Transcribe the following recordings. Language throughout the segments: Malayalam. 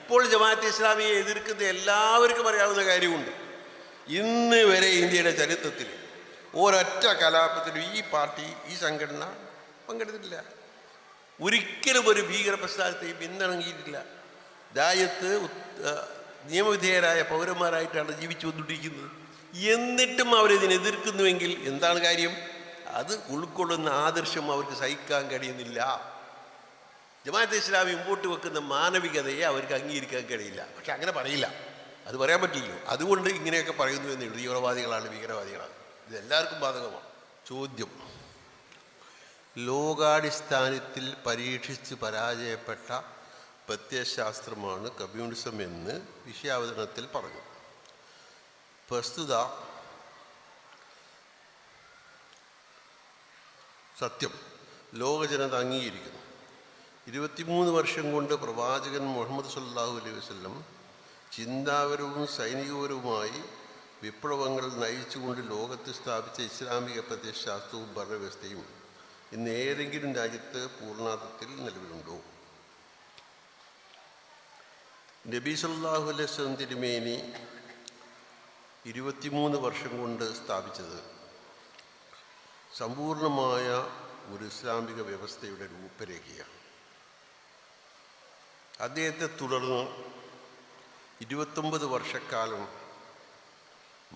ഇപ്പോൾ ജമാഅത്തെ ഇസ്ലാമിയെ എതിർക്കുന്ന എല്ലാവർക്കും അറിയാവുന്ന കാര്യമുണ്ട്. ഇന്ന് വരെ ഇന്ത്യയുടെ ചരിത്രത്തിൽ ഒരൊറ്റ കലാപത്തിലും ഈ പാർട്ടി, ഈ സംഘടന പങ്കെടുത്തിട്ടില്ല. ഒരിക്കലും ഒരു ഭീകര പ്രസ്ഥാനത്തെയും പിന്തുണങ്ങിയിട്ടില്ല. രാജ്യത്ത് നിയമവിധേയരായ പൗരന്മാരായിട്ടാണ് ജീവിച്ചു വന്നുകൊണ്ടിരിക്കുന്നത്. എന്നിട്ടും അവരിതിനെ എതിർക്കുന്നുവെങ്കിൽ എന്താണ് കാര്യം? അത് ഉൾക്കൊള്ളുന്ന ആദർശം അവർക്ക് സഹിക്കാൻ കഴിയുന്നില്ല. ജമാഅത്തെ ഇസ്ലാമി മുമ്പോട്ട് വെക്കുന്ന മാനവികതയെ അവർക്ക് അംഗീകരിക്കാൻ കഴിയില്ല. പക്ഷെ അങ്ങനെ പറയില്ല, അത് പറയാൻ പറ്റില്ലല്ലോ. അതുകൊണ്ട് ഇങ്ങനെയൊക്കെ പറയുന്നു എന്നേ ഉള്ളൂ. തീവ്രവാദികളാണ്, ഭീകരവാദികളാണ്, ഇതെല്ലാവർക്കും ബാധകമാണ്. ചോദ്യം: ലോകാടിസ്ഥാനത്തിൽ പരീക്ഷിച്ച് പരാജയപ്പെട്ട പ്രത്യയശാസ്ത്രമാണ് കമ്മ്യൂണിസം എന്ന് വിഷയാവതരണത്തിൽ പറഞ്ഞു. പ്രസ്തുത സത്യം ലോകജനത അംഗീകരിക്കുന്നു. 23 വർഷം കൊണ്ട് പ്രവാചകൻ മുഹമ്മദ് സല്ലല്ലാഹു അലൈഹി വസല്ലം ചിന്താപരവും സൈനികപരവുമായി വിപ്ലവങ്ങൾ നയിച്ചുകൊണ്ട് ലോകത്ത് സ്ഥാപിച്ച ഇസ്ലാമിക പ്രത്യയശാസ്ത്രവും ഭരണവ്യവസ്ഥയും ഇന്ന് ഏതെങ്കിലും രാജ്യത്ത് പൂർണ്ണാർത്ഥത്തിൽ നിലവിലുണ്ടോ? നബി സല്ലല്ലാഹു അലൈഹി വസല്ലം തിരുമേനി 23 വർഷം കൊണ്ട് സ്ഥാപിച്ചത് സമ്പൂർണമായ ഒരു ഇസ്ലാമിക വ്യവസ്ഥയുടെ രൂപരേഖയാണ്. അദ്ദേഹത്തെ തുടർന്ന് 29 വർഷക്കാലം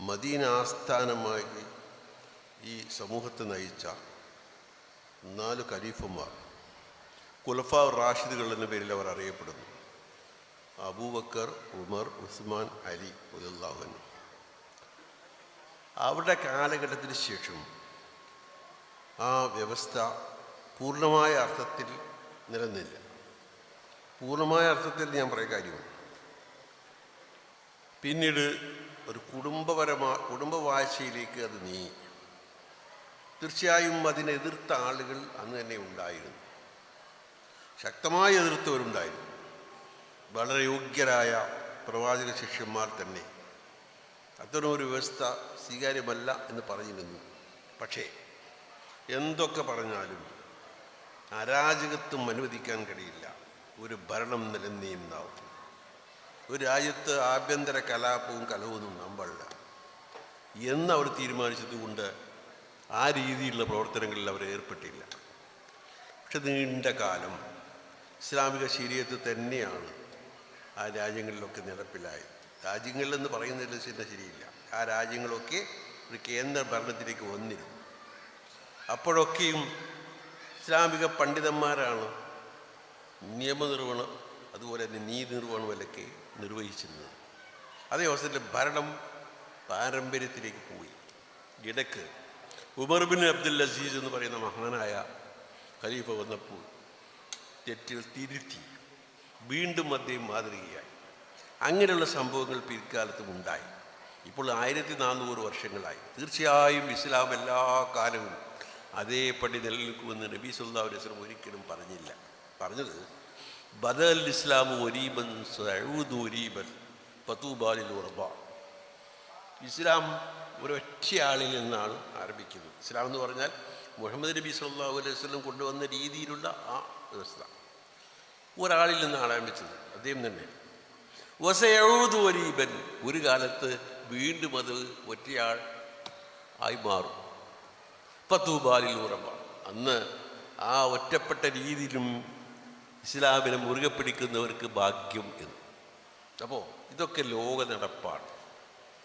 മദീന ആസ്ഥാനമായി ഈ സമൂഹത്തെ നയിച്ച 4 ഖലീഫന്മാർ, ഖുലഫാ റാഷിദുകൾ എന്ന പേരിൽ അവർ അറിയപ്പെടുന്നു. അബൂബക്കർ, ഉമർ, ഉസ്മാൻ, അലി റളിയല്ലാഹു അൻഹു. അവരുടെ കാലഘട്ടത്തിന് ശേഷം ആ വ്യവസ്ഥ പൂർണ്ണമായ അർത്ഥത്തിൽ നിലനിന്നില്ല. പൂർണ്ണമായ അർത്ഥത്തിൽ ഞാൻ പറയുന്ന കാര്യമാണ്. പിന്നീട് ഒരു കുടുംബവാഴ്ചയിലേക്ക് അത് നീങ്ങി. തീർച്ചയായും അതിനെ എതിർത്ത ആളുകൾ അന്ന് തന്നെ ഉണ്ടായിരുന്നു, ശക്തമായി എതിർത്തവരുണ്ടായിരുന്നു. വളരെ യോഗ്യരായ പ്രവാചക ശിഷ്യന്മാർ തന്നെ അത്തരമൊരു വ്യവസ്ഥ സ്വീകാര്യമല്ല എന്ന് പറഞ്ഞിരുന്നു. പക്ഷേ എന്തൊക്കെ പറഞ്ഞാലും അരാജകത്വം അനുവദിക്കാൻ കഴിയില്ല. ഒരു ഭരണം നിലനിന്നിരുന്നാവും. ഒരു രാജ്യത്ത് ആഭ്യന്തര കലാപവും കലവൊന്നും പാടില്ല എന്നവർ തീരുമാനിച്ചതുകൊണ്ട് ആ രീതിയിലുള്ള പ്രവർത്തനങ്ങളിൽ അവർ ഏർപ്പെട്ടില്ല. പക്ഷെ നീണ്ട കാലം ഇസ്ലാമിക ശരീഅത്ത് തന്നെയാണ് ആ രാജ്യങ്ങളിലൊക്കെ നടപ്പിലായത്. രാജ്യങ്ങളിലെന്ന് പറയുന്നതിൽ തന്നെ ശരിയില്ല. ആ രാജ്യങ്ങളൊക്കെ ഒരു കേന്ദ്ര ഭരണത്തിലേക്ക് വന്നിരുന്നു. അപ്പോഴൊക്കെയും ഇസ്ലാമിക പണ്ഡിതന്മാരാണ് നിയമനിർവഹണം അതുപോലെ തന്നെ നീതി നിർവഹണമൊക്കെ നിർവഹിച്ചിരുന്നത്. അതേ അവസരത്തിൽ ഭരണം പാരമ്പര്യത്തിലേക്ക് പോയി. ഇടയ്ക്ക് ഉമർ ബിൻ അബ്ദുൽ അസീസ് എന്ന് പറയുന്ന മഹാനായ ഖലീഫ വന്നപ്പോൾ തെറ്റുകൾ തിരുത്തി വീണ്ടും അദ്ദേഹം മാതൃകയായി. അങ്ങനെയുള്ള സംഭവങ്ങൾ പിൽക്കാലത്തും ഉണ്ടായി. ഇപ്പോൾ 1400 വർഷങ്ങളായി. തീർച്ചയായും ഇസ്ലാം എല്ലാ കാലവും അതേപടി നിലനിൽക്കുമെന്ന് നബി സല്ലല്ലാഹു അലൈഹി വസല്ലം ഒരിക്കലും പറഞ്ഞില്ല. പറഞ്ഞത് ബദൽ ഇസ്ലാമു ഒരീബൻ സഊദു ഒരീബൻ ഫതൂബാലിൽ ഉറബ. ഇസ്ലാം ഒരൊറ്റയാളിൽ നിന്നാണ് ആരംഭിക്കുന്നത്. ഇസ്ലാം എന്ന് പറഞ്ഞാൽ മുഹമ്മദ് നബി സല്ലല്ലാഹു അലൈഹി വസല്ലം കൊണ്ടുവന്ന രീതിയിലുള്ള ആ വ്യവസ്ഥ ഒരാളിൽ നിന്നാണ് ആരംഭിച്ചത്, അദ്ദേഹം തന്നെ. വസയഊദു ഒരീബൻ, ഒരു കാലത്ത് വീണ്ടും അത് ഒറ്റയാൾ ആയി മാറും. ഫതൂബാലിൽ ഉറബ, അന്ന് ആ ഒറ്റപ്പെട്ട രീതിയിലും ഇസ്ലാമിനെ മുറുകെ പിടിക്കുന്നവർക്ക് ഭാഗ്യം എന്ന്. അപ്പോൾ ഇതൊക്കെ ലോക നടപ്പാണ്.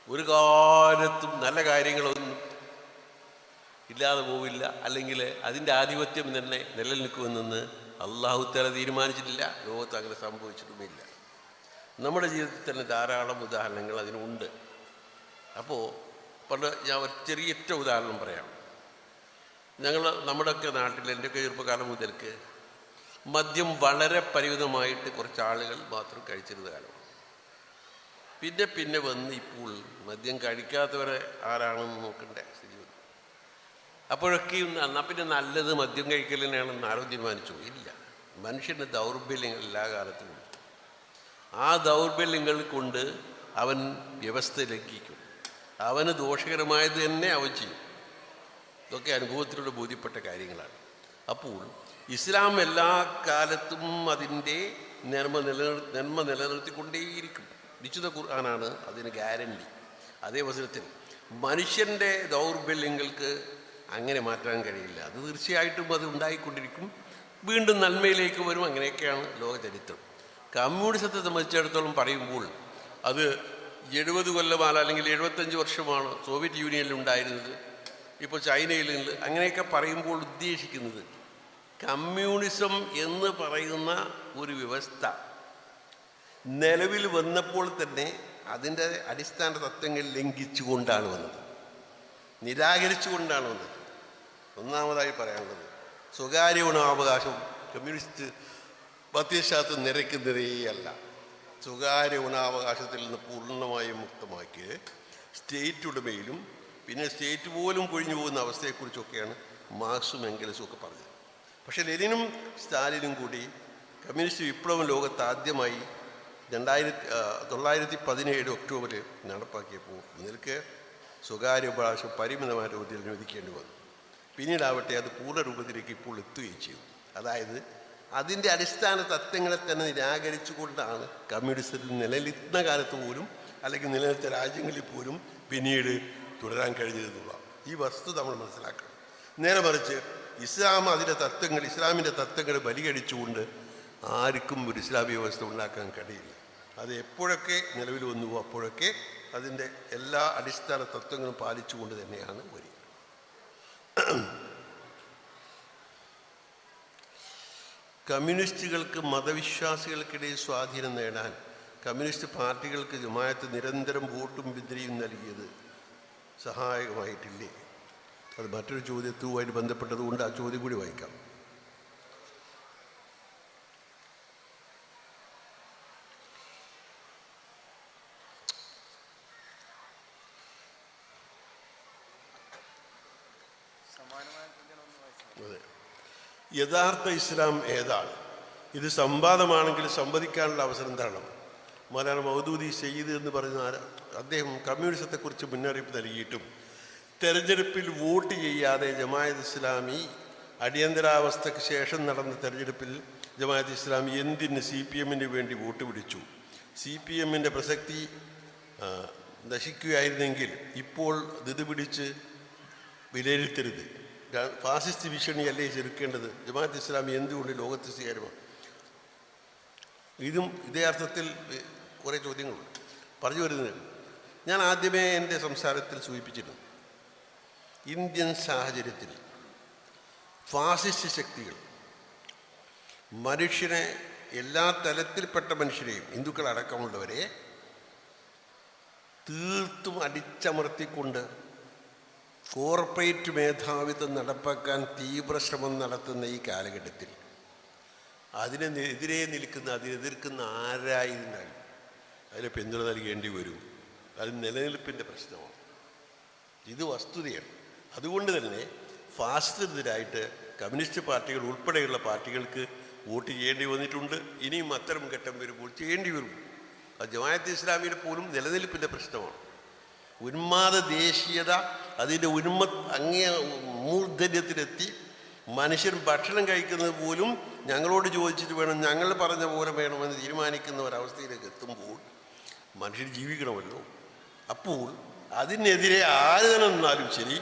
ഒരു കാലത്തും നല്ല കാര്യങ്ങളൊന്നും ഇല്ലാതെ പോവില്ല, അല്ലെങ്കിൽ അതിൻ്റെ ആധിപത്യം തന്നെ നിലനിൽക്കുമെന്ന് അല്ലാഹു തആല തീരുമാനിച്ചിട്ടില്ല. ലോകത്ത് അങ്ങനെ സംഭവിച്ചിട്ടുമില്ല. നമ്മുടെ ജീവിതത്തിൽ തന്നെ ധാരാളം ഉദാഹരണങ്ങൾ അതിനുണ്ട്. അപ്പോൾ പണ്ട് ഞാൻ ഒരു ചെറിയ ഉദാഹരണം പറയാം. നമ്മുടെയൊക്കെ നാട്ടിൽ എൻ്റെയൊക്കെ ചെറുപ്പകാലം മുതൽക്ക് മദ്യം വളരെ പരിമിതമായിട്ട് കുറച്ച് ആളുകൾ മാത്രം കഴിച്ചിരുന്ന കാലം. പിന്നെ വന്ന് ഇപ്പോൾ മദ്യം കഴിക്കാത്തവരെ ആരാണെന്ന് നോക്കേണ്ട സ്ഥിതി വന്നു. അപ്പോഴൊക്കെയും എന്നാൽ പിന്നെ നല്ലത് മദ്യം കഴിക്കലിനാണെന്ന് ആരും തീരുമാനിച്ചു? ഇല്ല. മനുഷ്യൻ്റെ ദൗർബല്യങ്ങൾ എല്ലാ കാലത്തും ഉണ്ട്. ആ ദൗർബല്യങ്ങൾ കൊണ്ട് അവൻ വ്യവസ്ഥ ലംഘിക്കും. അവന് ദോഷകരമായത് തന്നെ അവൻ ചെയ്യും. ഇതൊക്കെ അനുഭവത്തിലൂടെ ബോധ്യപ്പെട്ട കാര്യങ്ങളാണ്. അപ്പോൾ ഇസ്ലാം എല്ലാ കാലത്തും അതിൻ്റെ നന്മ നിലനിർത്തിക്കൊണ്ടേയിരിക്കും. വിശുദ്ധ ഖുർആനാണ് അതിന് ഗ്യാരണ്ടി. അതേ അവസരത്തിൽ മനുഷ്യൻ്റെ ദൗർബല്യങ്ങൾക്ക് അങ്ങനെ മാറ്റാൻ കഴിയില്ല. അത് തീർച്ചയായിട്ടും അത് ഉണ്ടായിക്കൊണ്ടിരിക്കും, വീണ്ടും നന്മയിലേക്ക് വരും. അങ്ങനെയൊക്കെയാണ് ലോക ചരിത്രം. കമ്മ്യൂണിസത്തെ സംബന്ധിച്ചിടത്തോളം പറയുമ്പോൾ അത് 70 കൊല്ലമാണ് അല്ലെങ്കിൽ 75 വർഷമാണ് സോവിയറ്റ് യൂണിയനിൽ ഉണ്ടായിരുന്നത്, ഇപ്പോൾ ചൈനയിലുണ്ട്. അങ്ങനെയൊക്കെ പറയുമ്പോൾ ഉദ്ദേശിക്കുന്നത് കമ്മ്യൂണിസം എന്ന് പറയുന്ന ഒരു വ്യവസ്ഥ നിലവിൽ വന്നപ്പോൾ തന്നെ അതിൻ്റെ അടിസ്ഥാന തത്വങ്ങൾ ലംഘിച്ചുകൊണ്ടാണ് വന്നത്, നിരാകരിച്ചുകൊണ്ടാണ് വന്നത്. ഒന്നാമതായി പറയാനുള്ളത് സ്വകാര്യ ഗുണാവകാശം കമ്മ്യൂണിസ്റ്റ് പ്രത്യയശാസ്ത്രം നിരക്കുന്നതേയല്ല. സ്വകാര്യ ഗുണാവകാശത്തിൽ നിന്ന് പൂർണ്ണമായും മുക്തമാക്കി സ്റ്റേറ്റ് ഉടമയിലും പിന്നെ സ്റ്റേറ്റ് പോലും കൊഴിഞ്ഞു പോകുന്ന അവസ്ഥയെക്കുറിച്ചൊക്കെയാണ് മാർക്സും എംഗൽസും ഒക്കെ പറഞ്ഞത്. പക്ഷേ ലെനിനും സ്റ്റാലിനും കൂടി കമ്മ്യൂണിസ്റ്റ് വിപ്ലവം ലോകത്ത് ആദ്യമായി 1917 ഒക്ടോബറിൽ നടപ്പാക്കിയപ്പോൾ ഇതിലേക്ക് സ്വകാര്യ അവകാശം പരിമിതമായ രൂപത്തിൽ അനുവദിക്കേണ്ടി വന്നു. പിന്നീടാവട്ടെ അത് പൂർണ്ണ രൂപത്തിലേക്ക് ഇപ്പോൾ എത്തുകയും ചെയ്തു. അതായത് അതിൻ്റെ അടിസ്ഥാന തത്വങ്ങളെ തന്നെ നിരാകരിച്ചുകൊണ്ടാണ് കമ്മ്യൂണിസത്തിൽ നിലനിൽക്കുന്ന കാലത്ത് പോലും അല്ലെങ്കിൽ നിലനിൽച്ച രാജ്യങ്ങളിൽ പോലും പിന്നീട് തുടരാൻ കഴിഞ്ഞതെന്നുള്ള ഈ വസ്തുത നമ്മൾ മനസ്സിലാക്കണം. നേരെ മറിച്ച് ഇസ്ലാമിൻ്റെ തത്വങ്ങൾ ബലികഴിച്ചുകൊണ്ട് ആർക്കും ഒരു ഇസ്ലാമിക വ്യവസ്ഥ ഉണ്ടാക്കാൻ കഴിയില്ല. അത് എപ്പോഴൊക്കെ നിലവിൽ വന്നുവോ അപ്പോഴൊക്കെ അതിൻ്റെ എല്ലാ അടിസ്ഥാന തത്വങ്ങളും പാലിച്ചുകൊണ്ട് തന്നെയാണ് വരിക. കമ്മ്യൂണിസ്റ്റുകൾക്ക് മതവിശ്വാസികൾക്കിടയിൽ സ്വാധീനം നേടാൻ കമ്മ്യൂണിസ്റ്റ് പാർട്ടികൾക്ക് ജമാഅത്ത് നിരന്തരം വോട്ടും പിന്തുണയും നൽകിയത് സഹായകമായിട്ടില്ലേ? അത് മറ്റൊരു ചോദ്യത്തുമായിട്ട് ബന്ധപ്പെട്ടതുകൊണ്ട് ആ ചോദ്യം കൂടി വായിക്കാം. അതെ, യഥാർത്ഥ ഇസ്ലാം ഏതാണ്? ഇത് സംവാദമാണെങ്കിൽ സംവദിക്കാനുള്ള അവസരം തരണം. മൗലാന മൗദൂദി സയ്യിദ് എന്ന് പറയുന്ന അദ്ദേഹം കമ്മ്യൂണിസത്തെക്കുറിച്ച് മുന്നറിയിപ്പ് നൽകിയിട്ടും തെരഞ്ഞെടുപ്പിൽ വോട്ട് ചെയ്യാതെ ജമാഅത്ത് ഇസ്ലാമി അടിയന്തരാവസ്ഥയ്ക്ക് ശേഷം നടന്ന തെരഞ്ഞെടുപ്പിൽ ജമാഅത്ത് ഇസ്ലാമി എന്തിന് CPMന് വേണ്ടി വോട്ട് പിടിച്ചു? CPMൻ്റെ പ്രസക്തി നശിക്കുകയായിരുന്നെങ്കിൽ ഇപ്പോൾ ഇത് പിടിച്ച് വിലയിരുത്തരുത്. ഫാസിസ്റ്റ് ഭീഷണിയല്ലേ ചെറുക്കേണ്ടത്? ജമാഅത്ത് ഇസ്ലാമി എന്തുകൊണ്ട് ലോകത്ത് സ്വീകാര്യമാണ്? ഇതേ അർത്ഥത്തിൽ കുറേ ചോദ്യങ്ങളുണ്ട്. പറഞ്ഞു വരുന്നത് ഞാൻ ആദ്യമേ എൻ്റെ സംസാരത്തിൽ സൂചിപ്പിച്ചിരുന്നു. ഇന്ത്യൻ സാഹചര്യത്തിൽ ഫാസിസ്റ്റ് ശക്തികൾ മനുഷ്യനെ, എല്ലാ തലത്തിൽപ്പെട്ട മനുഷ്യരെയും, ഹിന്ദുക്കളടക്കമുള്ളവരെ തീർത്തും അടിച്ചമർത്തിക്കൊണ്ട് കോർപ്പറേറ്റ് മേധാവിത്വം നടപ്പാക്കാൻ തീവ്രശ്രമം നടത്തുന്ന ഈ കാലഘട്ടത്തിൽ അതിനെതിരെ അതിനെതിർക്കുന്ന ആരായിരുന്നാലും അതിന് പിന്തുണ നൽകേണ്ടി വരും. അത് നിലനിൽപ്പിൻ്റെ പ്രശ്നമാണ്. ഇത് വസ്തുതയാണ്. അതുകൊണ്ട് തന്നെ ഫാസിസത്തിനെതിരായിട്ട് കമ്മ്യൂണിസ്റ്റ് പാർട്ടികൾ ഉൾപ്പെടെയുള്ള പാർട്ടികൾക്ക് വോട്ട് ചെയ്യേണ്ടി വന്നിട്ടുണ്ട്. ഇനിയും അത്തരം ഘട്ടം വരുമ്പോൾ ചെയ്യേണ്ടി വരും. അത് ജമാഅത്ത് ഇസ്ലാമിയുടെ പോലും നിലനിൽപ്പിൻ്റെ പ്രശ്നമാണ്. ഉന്മാദ ദേശീയത അതിൻ്റെ അങ്ങേ മൂർധന്യത്തിലെത്തി മനുഷ്യൻ ഭക്ഷണം കഴിക്കുന്നത് പോലും ഞങ്ങളോട് ചോദിച്ചിട്ട് വേണം, ഞങ്ങൾ പറഞ്ഞ പോലെ വേണമെന്ന് തീരുമാനിക്കുന്ന ഒരവസ്ഥയിലേക്ക് എത്തുമ്പോൾ മനുഷ്യർ ജീവിക്കണമല്ലോ. അപ്പോൾ അതിനെതിരെ ആര് തന്നെ നിന്നാലും ശരി,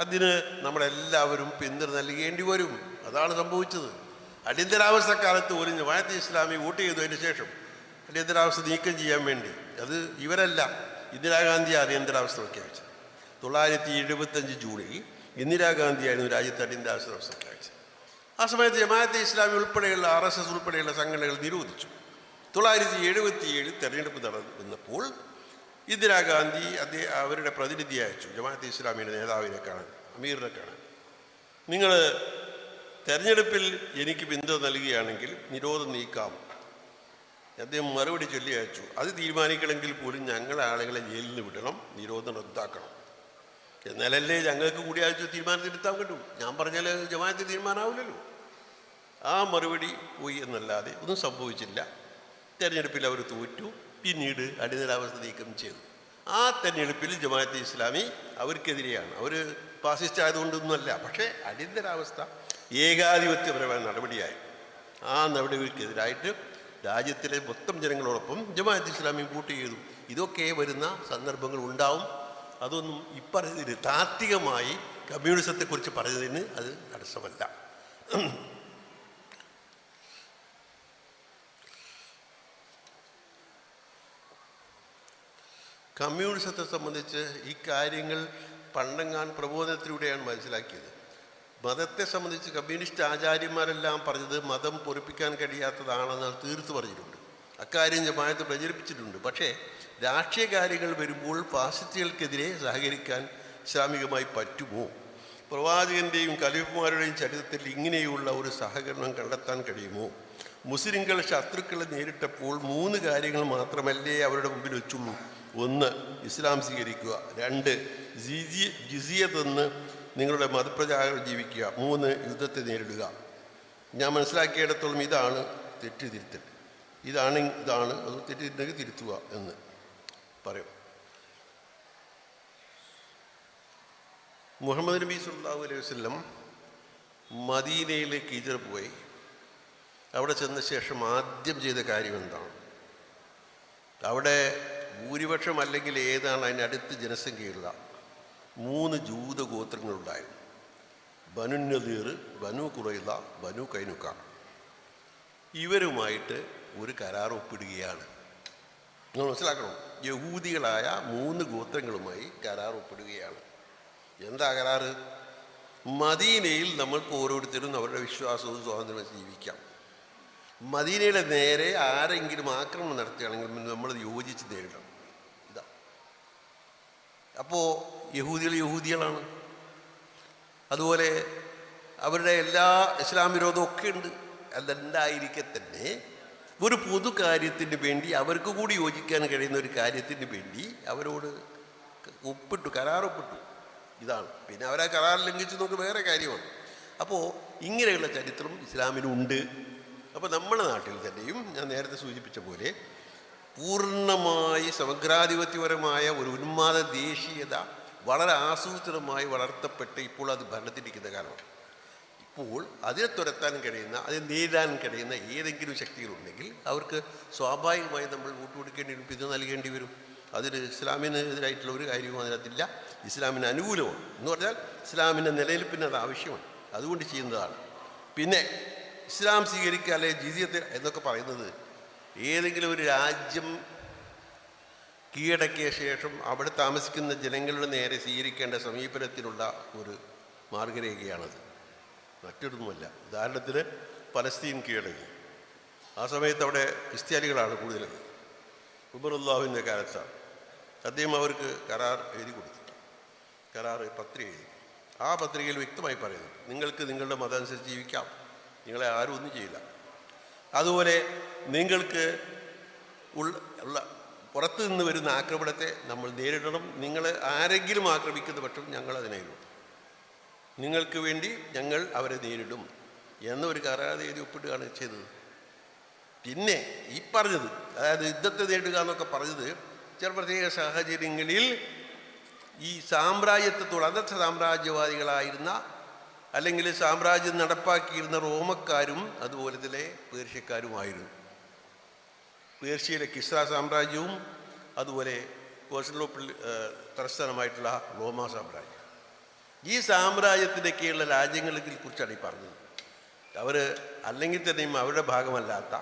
അതിന് നമ്മളെല്ലാവരും പിന്തുണ നൽകേണ്ടി വരും. അതാണ് സംഭവിച്ചത്. അടിയന്തരാവസ്ഥ കാലത്ത് പോലും ജമാഅത്ത് ഇസ്ലാമി വോട്ട് ചെയ്തതിന് ശേഷം അടിയന്തരാവസ്ഥ നീക്കം ചെയ്യാൻ വേണ്ടി അത് ഇവരല്ല, ഇന്ദിരാഗാന്ധി അടിയന്തരാവസ്ഥ പ്രഖ്യാപിച്ചത്. 1975 ജൂണിൽ ഇന്ദിരാഗാന്ധിയായിരുന്നു രാജ്യത്ത് അടിയന്തരാവസ്ഥ പ്രഖ്യാപിച്ചത്. ആ സമയത്ത് ജമാഅത്തെ ഇസ്ലാമി ഉൾപ്പെടെയുള്ള RSS ഉൾപ്പെടെയുള്ള സംഘടനകൾ നിരോധിച്ചു. 1977 തെരഞ്ഞെടുപ്പ് നടന്നപ്പോൾ ഇന്ദിരാഗാന്ധി അവരുടെ പ്രതിനിധി അയച്ചു ജമാഅത്തെ ഇസ്ലാമിയുടെ നേതാവിനെ കാണാൻ, അമീറിനെ കാണാൻ. നിങ്ങൾ തെരഞ്ഞെടുപ്പിൽ എനിക്ക് പിന്തുണ നൽകുകയാണെങ്കിൽ നിരോധനം നീക്കാം. അദ്ദേഹം മറുപടി ചൊല്ലി അയച്ചു, അത് തീരുമാനിക്കണമെങ്കിൽ പോലും ഞങ്ങളെ ആളുകളെ ജയിലിൽ നിന്ന് വിടണം, നിരോധനം റദ്ദാക്കണം. എന്നാലല്ലേ ഞങ്ങൾക്ക് കൂടിയാഴ്ച തീരുമാനത്തിലെത്താൻ കിട്ടും. ഞാൻ പറഞ്ഞാൽ ജമാഅത്ത് തീരുമാനമാവില്ലല്ലോ. ആ മറുപടി പോയി എന്നല്ലാതെ ഒന്നും സംഭവിച്ചില്ല. തെരഞ്ഞെടുപ്പിൽ അവർ തോറ്റു. പിന്നീട് അടിയന്തരാവസ്ഥ നീക്കം ചെയ്തു. ആ തെരഞ്ഞെടുപ്പിൽ ജമാഅത്തെ ഇസ്ലാമി അവർക്കെതിരെയാണ്. അവർ ഫാസിസ്റ്റ് ആയതുകൊണ്ടൊന്നുമല്ല, പക്ഷേ അടിയന്തരാവസ്ഥ ഏകാധിപത്യപരമായ നടപടിയായി. ആ നടപടികൾക്കെതിരായിട്ട് രാജ്യത്തിലെ മൊത്തം ജനങ്ങളോടൊപ്പം ജമാഅത്ത് ഇസ്ലാമി വോട്ട് ചെയ്തു. ഇതൊക്കെ വരുന്ന സന്ദർഭങ്ങൾ ഉണ്ടാവും. അതൊന്നും ഇപ്പറഞ്ഞതിന് താത്വികമായി കമ്മ്യൂണിസത്തെക്കുറിച്ച് പറഞ്ഞതിന് അത് തടസ്സമല്ല. കമ്മ്യൂണിസത്തെ സംബന്ധിച്ച് ഈ കാര്യങ്ങൾ പണ്ടെങ്ങാൻ പ്രബോധനത്തിലൂടെയാണ് മനസ്സിലാക്കിയത്. മതത്തെ സംബന്ധിച്ച് കമ്മ്യൂണിസ്റ്റ് ആചാര്യന്മാരെല്ലാം പറഞ്ഞത് മതം പൊറിപ്പിക്കാൻ കഴിയാത്തതാണെന്ന് തീർത്ത് പറഞ്ഞിട്ടുണ്ട്. അക്കാര്യം ജമാഅത്ത് പ്രചരിപ്പിച്ചിട്ടുണ്ട്. പക്ഷേ രാഷ്ട്രീയ കാര്യങ്ങൾ വരുമ്പോൾ ഫാസിസ്റ്റുകൾക്കെതിരെ സഹകരിക്കാൻ ഇസ്ലാമികമായി പറ്റുമോ? പ്രവാചകൻ്റെയും ഖലീഫുമാരുടെയും ചരിത്രത്തിൽ ഇങ്ങനെയുള്ള ഒരു സഹകരണം കണ്ടെത്താൻ കഴിയുമോ? മുസ്ലിങ്ങൾ ശത്രുക്കളെ നേരിട്ടപ്പോൾ 3 കാര്യങ്ങൾ മാത്രമല്ലേ അവരുടെ മുമ്പിൽ വെച്ചുള്ളൂ. 1, ഇസ്ലാം സ്വീകരിക്കുക. 2, ജിസിയ തന്ന് നിങ്ങളുടെ മതപ്രചാരം ജീവിക്കുക. 3, യുദ്ധത്തെ നേരിടുക. ഞാൻ മനസ്സിലാക്കിയിടത്തോളം ഇതാണ് തെറ്റിതിരുത്തൽ. ഇതാണ് അത് തെറ്റിദ്ധിരുന്നെങ്കിൽ തിരുത്തുക എന്ന് പറയും. മുഹമ്മദ് നബി സല്ലല്ലാഹു അലൈഹി വസല്ലം മദീനയിലേക്ക് ഹിജ്റ പോയി. അവിടെ ചെന്ന ശേഷം ആദ്യം ചെയ്ത കാര്യം എന്താണ്? അവിടെ ഭൂരിപക്ഷം അല്ലെങ്കിൽ ഏതാണ് അതിനടുത്ത് ജനസംഖ്യയുള്ള 3 ജൂത ഗോത്രങ്ങളുണ്ടായിരുന്നു. ബനു നദീർ, ബനു ഖുറൈള, ബനു കൈനുക. ഇവരുമായിട്ട് ഒരു കരാർ ഒപ്പിടുകയാണ്. നിങ്ങൾ മനസ്സിലാക്കണം, യഹൂദികളായ 3 ഗോത്രങ്ങളുമായി കരാർ ഒപ്പിടുകയാണ്. എന്താ കരാറ്? മദീനയിൽ നമ്മൾക്ക് ഓരോരുത്തരും അവരുടെ വിശ്വാസവും സ്വാതന്ത്ര്യവും ജീവിക്കാം. മദീനയുടെ നേരെ ആരെങ്കിലും ആക്രമണം നടത്തുകയാണെങ്കിൽ നമ്മൾ യോജിച്ച് നേരിടണം. ഇതാ. അപ്പോൾ യഹൂദികളാണ്. അതുപോലെ അവരുടെ എല്ലാ ഇസ്ലാം വിരോധമൊക്കെ ഉണ്ട്. അതുണ്ടായിരിക്കെ തന്നെ ഒരു പൊതു കാര്യത്തിന് വേണ്ടി അവർക്ക് കൂടി യോജിക്കാൻ കഴിയുന്ന ഒരു കാര്യത്തിന് വേണ്ടി അവരോട് കരാർ ഒപ്പിട്ടു. ഇതാണ്. പിന്നെ അവരാ കരാർ ലംഘിച്ചു നോക്ക് വേറെ കാര്യമാണ്. അപ്പോൾ ഇങ്ങനെയുള്ള ചരിത്രം ഇസ്ലാമിനുണ്ട്. അപ്പോൾ നമ്മുടെ നാട്ടിൽ തന്നെയും ഞാൻ നേരത്തെ സൂചിപ്പിച്ച പോലെ പൂർണ്ണമായി സമഗ്രാധിപത്യപരമായ ഒരു ഉന്മാദ ദേശീയത വളരെ ആസൂത്രിതമായി വളർത്തപ്പെട്ട് ഇപ്പോൾ അത് ഭരണത്തിരിക്കുന്ന കാലമാണ്. ഇപ്പോൾ അതിനെ തുരത്താൻ കഴിയുന്ന, അതിനെ നേരിടാൻ കഴിയുന്ന ഏതെങ്കിലും ശക്തികളുണ്ടെങ്കിൽ അവർക്ക് സ്വാഭാവികമായി നമ്മൾ വോട്ട് കൊടുക്കേണ്ടി വരും, പിന്തുണ നൽകേണ്ടി വരും. അതിന് ഇസ്ലാമിന് എതിരായിട്ടുള്ള ഒരു കാര്യവും അതിനകത്തില്ല. ഇസ്ലാമിന് അനുകൂലമാണ് എന്ന് പറഞ്ഞാൽ ഇസ്ലാമിൻ്റെ നിലനിൽപ്പിന് അത് ആവശ്യമാണ്. അതുകൊണ്ട് ചെയ്യുന്നതാണ്. പിന്നെ ഇസ്ലാം സ്വീകരിക്കുക അല്ലെങ്കിൽ ജിസിയത്ത് എന്നൊക്കെ പറയുന്നത് ഏതെങ്കിലും ഒരു രാജ്യം കീഴടക്കിയ ശേഷം അവിടെ താമസിക്കുന്ന ജനങ്ങളുടെ നേരെ സ്വീകരിക്കേണ്ട സമീപനത്തിനുള്ള ഒരു മാർഗരേഖയാണത്, മറ്റൊന്നുമല്ല. ഉദാഹരണത്തിന് പലസ്തീൻ കീഴടങ്ങി. ആ സമയത്ത് അവിടെ ക്രിസ്ത്യാനികളാണ് കൂടുതലും. ഉമറുല്ലാഹുവിൻ്റെ കാലത്താണ്. അദ്ദേഹം അവർക്ക് കരാർ എഴുതി കൊടുത്തു. കരാർ പത്രിക എഴുതി. ആ പത്രികയിൽ വ്യക്തമായി പറയുന്നു, നിങ്ങൾക്ക് നിങ്ങളുടെ മതം അനുസരിച്ച് ജീവിക്കാം, നിങ്ങളെ ആരും ഒന്നും ചെയ്യില്ല. അതുപോലെ നിങ്ങൾക്ക് ഉള്ള പുറത്തു നിന്ന് വരുന്ന ആക്രമണത്തെ നമ്മൾ നേരിടണം. നിങ്ങൾ ആരെങ്കിലും ആക്രമിക്കുന്ന പക്ഷം ഞങ്ങൾ അതിനെ നേരിടും, നിങ്ങൾക്ക് വേണ്ടി ഞങ്ങൾ അവരെ നേരിടും എന്നൊരു കരാർ എഴുതി ഒപ്പിടുകയാണ് ചെയ്തത്. പിന്നെ ഈ പറഞ്ഞത്, അതായത് യുദ്ധത്തെ നേരിടുക എന്നൊക്കെ പറഞ്ഞത് ചില പ്രത്യേക സാഹചര്യങ്ങളിൽ ഈ സാമ്രാജ്യത്വത്തോട് അന്നത്തെ സാമ്രാജ്യവാദികളായിരുന്ന അല്ലെങ്കിൽ സാമ്രാജ്യം നടപ്പാക്കിയിരുന്ന റോമക്കാരും അതുപോലെ തന്നെ പേർഷ്യക്കാരുമായിരുന്നു. പേർഷ്യയിലെ കിസ്ര സാമ്രാജ്യവും അതുപോലെ കോൺസ്റ്റാന്റിനോപ്പിൾ തലസ്ഥാനമായിട്ടുള്ള റോമാ സാമ്രാജ്യം. ഈ സാമ്രാജ്യത്തിനൊക്കെയുള്ള രാജ്യങ്ങളെ കുറിച്ചാണ് ഈ പറഞ്ഞത്. അവർ അല്ലെങ്കിൽ തന്നെയും അവരുടെ ഭാഗമല്ലാത്ത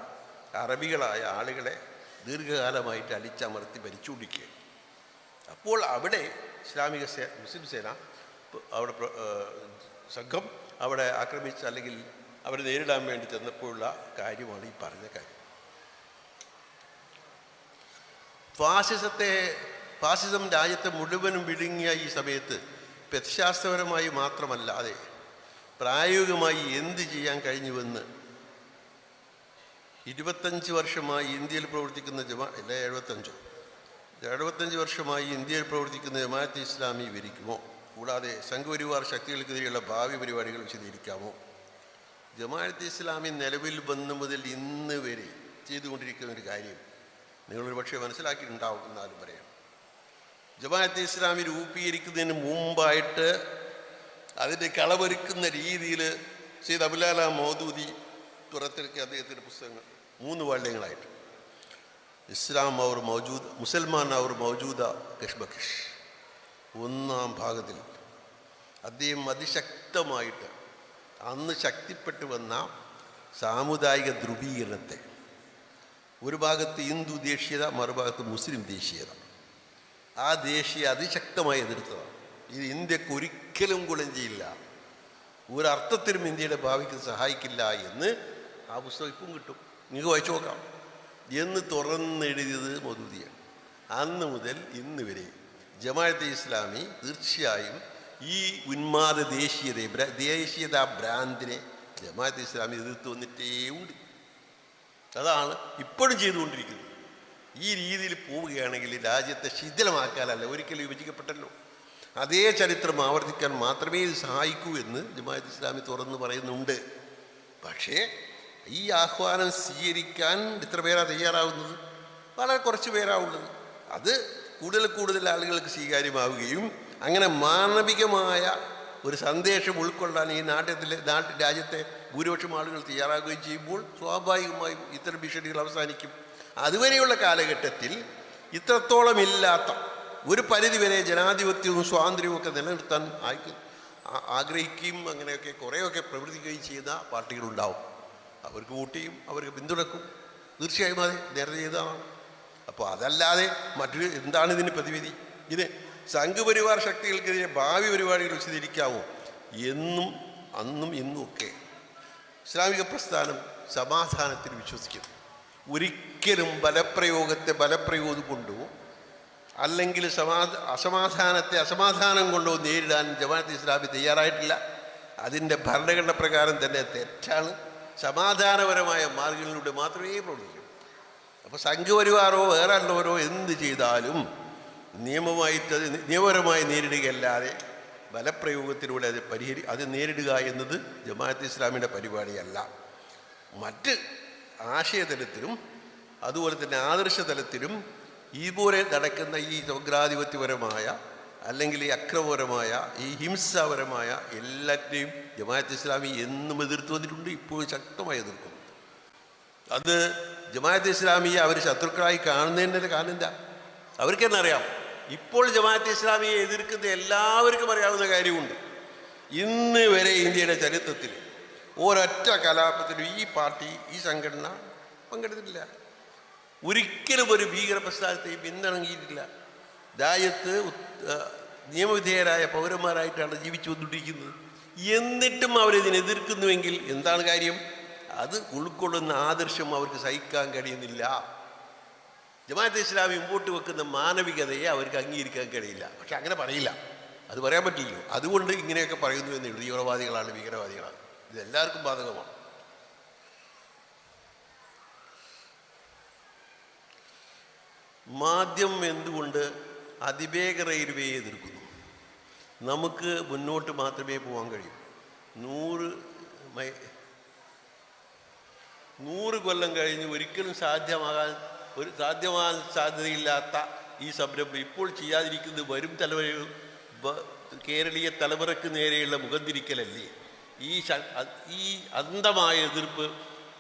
അറബികളായ ആളുകളെ ദീർഘകാലമായിട്ട് അടിച്ചമർത്തി ഭരിച്ചുകൊണ്ടിരിക്കുക. അപ്പോൾ അവിടെ ഇസ്ലാമിക മുസ്ലിം സേന അവിടെ സംഘം അവിടെ ആക്രമിച്ച് അല്ലെങ്കിൽ അവരെ നേരിടാൻ വേണ്ടി ചെന്നപ്പോഴുള്ള കാര്യമാണ് ഈ പറഞ്ഞ കാര്യം. ഫാസിസം രാജ്യത്തെ മുഴുവനും വിഴുങ്ങിയ ഈ സമയത്ത് പ്രത്യശാസ്ത്രപരമായി മാത്രമല്ലാതെ പ്രായോഗികമായി എന്ത് ചെയ്യാൻ കഴിഞ്ഞുവെന്ന് 25 വർഷമായി ഇന്ത്യയിൽ പ്രവർത്തിക്കുന്ന 75 വർഷമായി ഇന്ത്യയിൽ പ്രവർത്തിക്കുന്ന ജമാഅത്തെ ഇസ്ലാമി വിവരിക്കുമോ? കൂടാതെ സംഘപരിവാർ ശക്തികൾക്കെതിരെയുള്ള ഭാവി പരിപാടികൾ വിശദീകരിക്കാമോ? ജമാഅത്തെ ഇസ്ലാമി നിലവിൽ വന്നു മുതൽ ഇന്ന് വരെ ചെയ്തുകൊണ്ടിരിക്കുന്ന ഒരു കാര്യം നിങ്ങളൊരു പക്ഷേ മനസ്സിലാക്കിയിട്ടുണ്ടാവും. എന്നാലും പറയാം, ജമാഅത്തെ ഇസ്ലാമി രൂപീകരിക്കുന്നതിന് മുമ്പായിട്ട് അതിൻ്റെ കളവൊരുക്കുന്ന രീതിയിൽ സയ്യിദ് അബുലാല മൗദൂദി പുറത്തിറക്കിയ അദ്ദേഹത്തിൻ്റെ പുസ്തകങ്ങൾ 3 വർഷങ്ങളായിട്ട്. ഇസ്ലാം അവർ മൗജൂദ്, മുസൽമാൻ അവർ മൗജൂദ കഷ്ബകഷ്. 1-ാം ഭാഗത്തിൽ അദ്ദേഹം അതിശക്തമായിട്ട് അന്ന് ശക്തിപ്പെട്ടു വന്ന സാമുദായിക ധ്രുവീകരണത്തെ, ഒരു ഭാഗത്ത് ഹിന്ദു ദേശീയത, മറുഭാഗത്ത് മുസ്ലിം ദേശീയത, ആ ദേശീയ അതിശക്തമായി എതിർത്തതാണ്. ഇത് ഇന്ത്യക്ക് ഒരിക്കലും ഗുണം ചെയ്യില്ല, ഒരർത്ഥത്തിലും ഇന്ത്യയുടെ ഭാവിക്ക് സഹായിക്കില്ല എന്ന് ആ പുസ്തകം ഇപ്പം കിട്ടും, നിങ്ങൾക്ക് വായിച്ചു നോക്കാം എന്ന് തുറന്നെഴുതിയത് മൗദൂദിയാണ്. അന്ന് മുതൽ ഇന്ന് വരെ ജമാഅത്തെ ഇസ്ലാമി തീർച്ചയായും ഈ ഉന്മാദ ദേശീയത ഭ്രാന്തിനെ ജമാഅത്തെ ഇസ്ലാമി എതിർത്ത് വന്നിട്ടേ ഉണ്ട്. അതാണ് ഇപ്പോഴും ചെയ്തുകൊണ്ടിരിക്കുന്നത്. ഈ രീതിയിൽ പോവുകയാണെങ്കിൽ രാജ്യത്തെ ശിഥിലമാക്കാനല്ല, ഒരിക്കലും വിഭജിക്കപ്പെട്ടല്ലോ, അതേ ചരിത്രം ആവർത്തിക്കാൻ മാത്രമേ ഇത് സഹായിക്കൂ എന്ന് ജമാഅത്ത് ഇസ്ലാമി തുറന്ന് പറയുന്നുണ്ട്. പക്ഷേ ഈ ആഹ്വാനം സ്വീകരിക്കാൻ എത്ര പേരാ തയ്യാറാവുന്നത്? വളരെ കുറച്ച് പേരാവുള്ളത്. അത് കൂടുതൽ ആളുകൾക്ക് സ്വീകാര്യമാവുകയും അങ്ങനെ മാനവികമായ ഒരു സന്ദേശം ഉൾക്കൊള്ളാൻ ഈ രാജ്യത്തെ ഭൂരിപക്ഷം ആളുകൾ തയ്യാറാകുകയും ചെയ്യുമ്പോൾ സ്വാഭാവികമായും ഇത്തരം ഭീഷണികൾ അവസാനിക്കും. അതുവരെയുള്ള കാലഘട്ടത്തിൽ ഇത്രത്തോളം ഇല്ലാത്ത ഒരു പരിധിവരെ ജനാധിപത്യവും സ്വാതന്ത്ര്യവും ഒക്കെ നിലനിർത്താൻ ആഗ്രഹിക്കുകയും അങ്ങനെയൊക്കെ കുറേയൊക്കെ പ്രവർത്തിക്കുകയും ചെയ്യുന്ന പാർട്ടികളുണ്ടാവും. അവർക്ക് വോട്ട് ചെയ്യും, അവർക്ക് പിന്തുണക്കും, തീർച്ചയായും അതെ, നേരത്തെ ചെയ്തതാണ്. അപ്പോൾ അതല്ലാതെ മറ്റൊരു എന്താണ് ഇതിന് പ്രതിവിധി? ഇത് സംഘപരിവാർ ശക്തികൾക്കെതിരെ ഭാവി പരിപാടികൾ വിശദീകരിക്കാമോ എന്നും അന്നും ഇന്നും ഒക്കെ ഇസ്ലാമിക പ്രസ്ഥാനം സമാധാനത്തിൽ വിശ്വസിക്കുന്നു. ഒരിക്കലും ബലപ്രയോഗം കൊണ്ടോ അല്ലെങ്കിൽ അസമാധാനം കൊണ്ടോ നേരിടാൻ ജമാഅത്തെ ഇസ്ലാമി തയ്യാറായിട്ടില്ല. അതിൻ്റെ ഭരണഘടന പ്രകാരം തന്നെ തെറ്റാണ്. സമാധാനപരമായ മാർഗങ്ങളിലൂടെ മാത്രമേ പ്രവർത്തിക്കൂ. അപ്പോൾ സംഘപരിവാരോ വേറെ ഉള്ളവരോ എന്ത് ചെയ്താലും നിയമപരമായി നേരിടുകയല്ലാതെ ബലപ്രയോഗത്തിലൂടെ അത് നേരിടുക എന്നത് ജമാഅത്തെ ഇസ്ലാമിയുടെ പരിപാടിയല്ല. മറ്റ് ആശയതലത്തിലും അതുപോലെ തന്നെ ആദർശ തലത്തിലും ഇതുപോലെ നടക്കുന്ന ഈ സ്വഗ്രാധിപത്യപരമായ അല്ലെങ്കിൽ ഈ അക്രമപരമായ ഈ ഹിംസാപരമായ എല്ലാറ്റിനെയും ജമാഅത്തെ ഇസ്ലാമി എന്നും എതിർത്ത് വന്നിട്ടുണ്ട്, ഇപ്പോഴും ശക്തമായി എതിർക്കുന്നു. അത് ജമാഅത്തെ ഇസ്ലാമിയെ അവർ ശത്രുക്കളായി കാണുന്നതിൻ്റെ കാരണം എന്താ? അവർക്ക് തന്നെ അറിയാം. ഇപ്പോൾ ജമാഅത്തെ ഇസ്ലാമിയെ എതിർക്കുന്ന എല്ലാവർക്കും അറിയാവുന്ന കാര്യമുണ്ട്. ഇന്ന് വരെ ഇന്ത്യയുടെ ചരിത്രത്തിൽ ഒരൊറ്റ കലാപത്തിലും ഈ പാർട്ടി, ഈ സംഘടന പങ്കെടുത്തിട്ടില്ല. ഒരിക്കലും ഒരു ഭീകര പ്രസ്ഥാനത്തെയും പിന്തുണങ്ങിയിട്ടില്ല. രാജ്യത്ത് നിയമവിധേയരായ പൗരന്മാരായിട്ടാണ് ജീവിച്ചു വന്നുകൊണ്ടിരിക്കുന്നത്. എന്നിട്ടും അവരിതിനെ എതിർക്കുന്നുവെങ്കിൽ എന്താണ് കാര്യം? അത് ഉൾക്കൊള്ളുന്ന ആദർശം അവർക്ക് സഹിക്കാൻ കഴിയുന്നില്ല. ജമാഅത്തെ ഇസ്ലാമി മുമ്പോട്ട് വെക്കുന്ന മാനവികതയെ അവർക്ക് അംഗീകരിക്കാൻ കഴിയില്ല. പക്ഷെ അങ്ങനെ പറയില്ല, അത് പറയാൻ പറ്റില്ലല്ലോ. അതുകൊണ്ട് ഇങ്ങനെയൊക്കെ പറയുന്നു എന്ന് തീവ്രവാദികളാണ്, ഭീകരവാദികളാണ്. ഇതെല്ലാവർക്കും ബാധകമാണ്. മാധ്യമം എന്തുകൊണ്ട് അതിവേഗ റെയിൽവേയെ എതിർക്കുന്നു? നമുക്ക് മുന്നോട്ട് മാത്രമേ പോകാൻ കഴിയൂ. 100 കൊല്ലം കഴിഞ്ഞ് ഒരിക്കലും സാധ്യമാകാൻ സാധ്യതയില്ലാത്ത ഈ സംരംഭം ഇപ്പോൾ ചെയ്യാതിരിക്കുന്നത് വരും കേരളീയ തലമുറയ്ക്ക് നേരെയുള്ള മുഖംതിരിക്കലല്ലേ? ഈ അന്ധമായ എതിർപ്പ്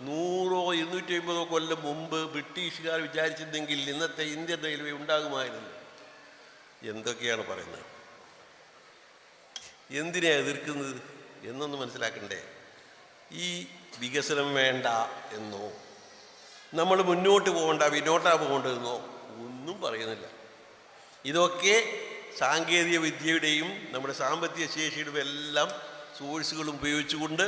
100-250 കൊല്ലം മുമ്പ് ബ്രിട്ടീഷുകാർ വിചാരിച്ചിരുന്നെങ്കിൽ ഇന്നത്തെ ഇന്ത്യൻ റെയിൽവേ ഉണ്ടാകുമായിരുന്നു. എന്തൊക്കെയാണ് പറയുന്നത്? എന്തിനാണ് എതിർക്കുന്നത് എന്നൊന്ന് മനസ്സിലാക്കണ്ടേ? ഈ വികസനം വേണ്ട എന്നോ നമ്മൾ മുന്നോട്ട് പോകണ്ട പിന്നോട്ടാ പോകേണ്ടതെന്നോ ഒന്നും പറയുന്നില്ല. ഇതൊക്കെ സാങ്കേതിക വിദ്യയുടെയും നമ്മുടെ സാമ്പത്തിക ശേഷിയുടെയും എല്ലാം സോഴ്സുകളും ഉപയോഗിച്ചുകൊണ്ട്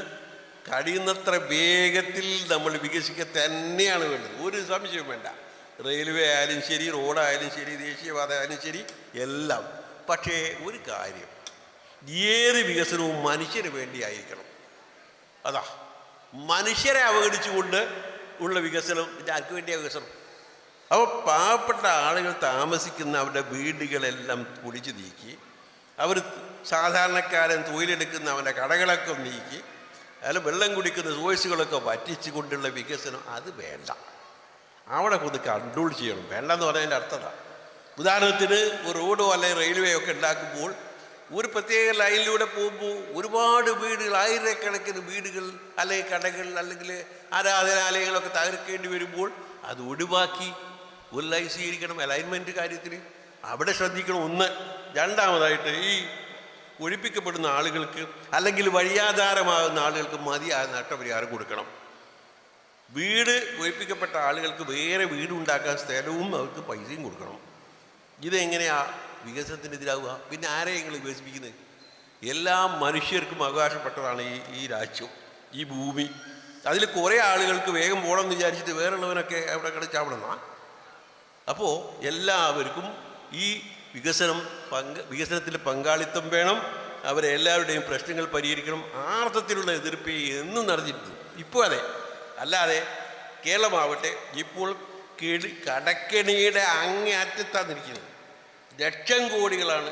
കഴിയുന്നത്ര വേഗത്തിൽ നമ്മൾ വികസിക്കുക തന്നെയാണ് വേണ്ടത്. ഒരു സംശയവും വേണ്ട. റെയിൽവേ ആയാലും ശരി, റോഡായാലും ശരി, ദേശീയപാത ആയാലും ശരി, എല്ലാം. പക്ഷേ ഒരു കാര്യം, ഏത് വികസനവും മനുഷ്യന് വേണ്ടിയായിരിക്കണം. അതാ മനുഷ്യരെ അവഗണിച്ചുകൊണ്ട് ഉള്ള വികസനം ഇത് ആർക്ക് വേണ്ടിയാണ് വികസനം? അപ്പോൾ പാവപ്പെട്ട ആളുകൾ താമസിക്കുന്ന അവരുടെ വീടുകളെല്ലാം പൊളിച്ചു നീക്കി, അവർ സാധാരണക്കാരൻ തൊഴിലെടുക്കുന്ന അവൻ്റെ കടകളൊക്കെ നീക്കി, അതിൽ വെള്ളം കുടിക്കുന്ന സോഴ്സുകളൊക്കെ വറ്റിച്ചു കൊണ്ടുള്ള വികസനം അത് വേണ്ട. അവിടെ ഒന്ന് കൺട്രോൾ ചെയ്യണം. വേണ്ടെന്ന് പറഞ്ഞതിൻ്റെ അർത്ഥം. ഉദാഹരണത്തിന് ഒരു റോഡോ അല്ലെങ്കിൽ റെയിൽവേ ഒക്കെ ഉണ്ടാക്കുമ്പോൾ ഒരു പ്രത്യേക ലൈനിലൂടെ പോകുമ്പോൾ ഒരുപാട് വീടുകൾ, ആയിരക്കണക്കിന് വീടുകൾ അല്ലെങ്കിൽ കടകൾ അല്ലെങ്കിൽ ആരാധനാലയങ്ങളൊക്കെ തകർക്കേണ്ടി വരുമ്പോൾ അത് ഒഴിവാക്കി ഒരു ലൈൻ സ്വീകരിക്കണം. അലൈൻമെൻറ്റ് കാര്യത്തിൽ അവിടെ ശ്രദ്ധിക്കണം. ഒന്ന്. രണ്ടാമതായിട്ട് ഈ ഒഴിപ്പിക്കപ്പെടുന്ന ആളുകൾക്ക് അല്ലെങ്കിൽ വഴിയാധാരമാകുന്ന ആളുകൾക്ക് മതിയായ നഷ്ടപരിഹാരം കൊടുക്കണം. വീട് ഒഴിപ്പിക്കപ്പെട്ട ആളുകൾക്ക് വേറെ വീടുണ്ടാക്കാൻ സ്ഥലവും അവർക്ക് പൈസയും കൊടുക്കണം. ഇതെങ്ങനെയാ വികസനത്തിനെതിരാവുക? പിന്നെ ആരെയെങ്കിലും വികസിപ്പിക്കുന്നത്? എല്ലാ മനുഷ്യർക്കും അവകാശപ്പെട്ടതാണ് ഈ രാജ്യം, ഈ ഭൂമി. അതിൽ കുറേ ആളുകൾക്ക് വേഗം പോകണമെന്ന് വിചാരിച്ചിട്ട് വേറുള്ളവനൊക്കെ അവിടെ കളിച്ചാവണമെന്നാ. അപ്പോൾ എല്ലാവർക്കും ഈ വികസനത്തിൽ പങ്കാളിത്തം വേണം. അവരെല്ലാവരുടെയും പ്രശ്നങ്ങൾ പരിഹരിക്കണം. ആർത്ഥത്തിലുള്ള എതിർപ്പ് എന്നും നടന്നിട്ടുണ്ട്. ഇപ്പോൾ അതെ. അല്ലാതെ കേരളമാവട്ടെ ഇപ്പോൾ കടക്കെണിയുടെ അങ്ങേ അറ്റത്താന്നിരിക്കുന്നത്. ലക്ഷം കോടികളാണ്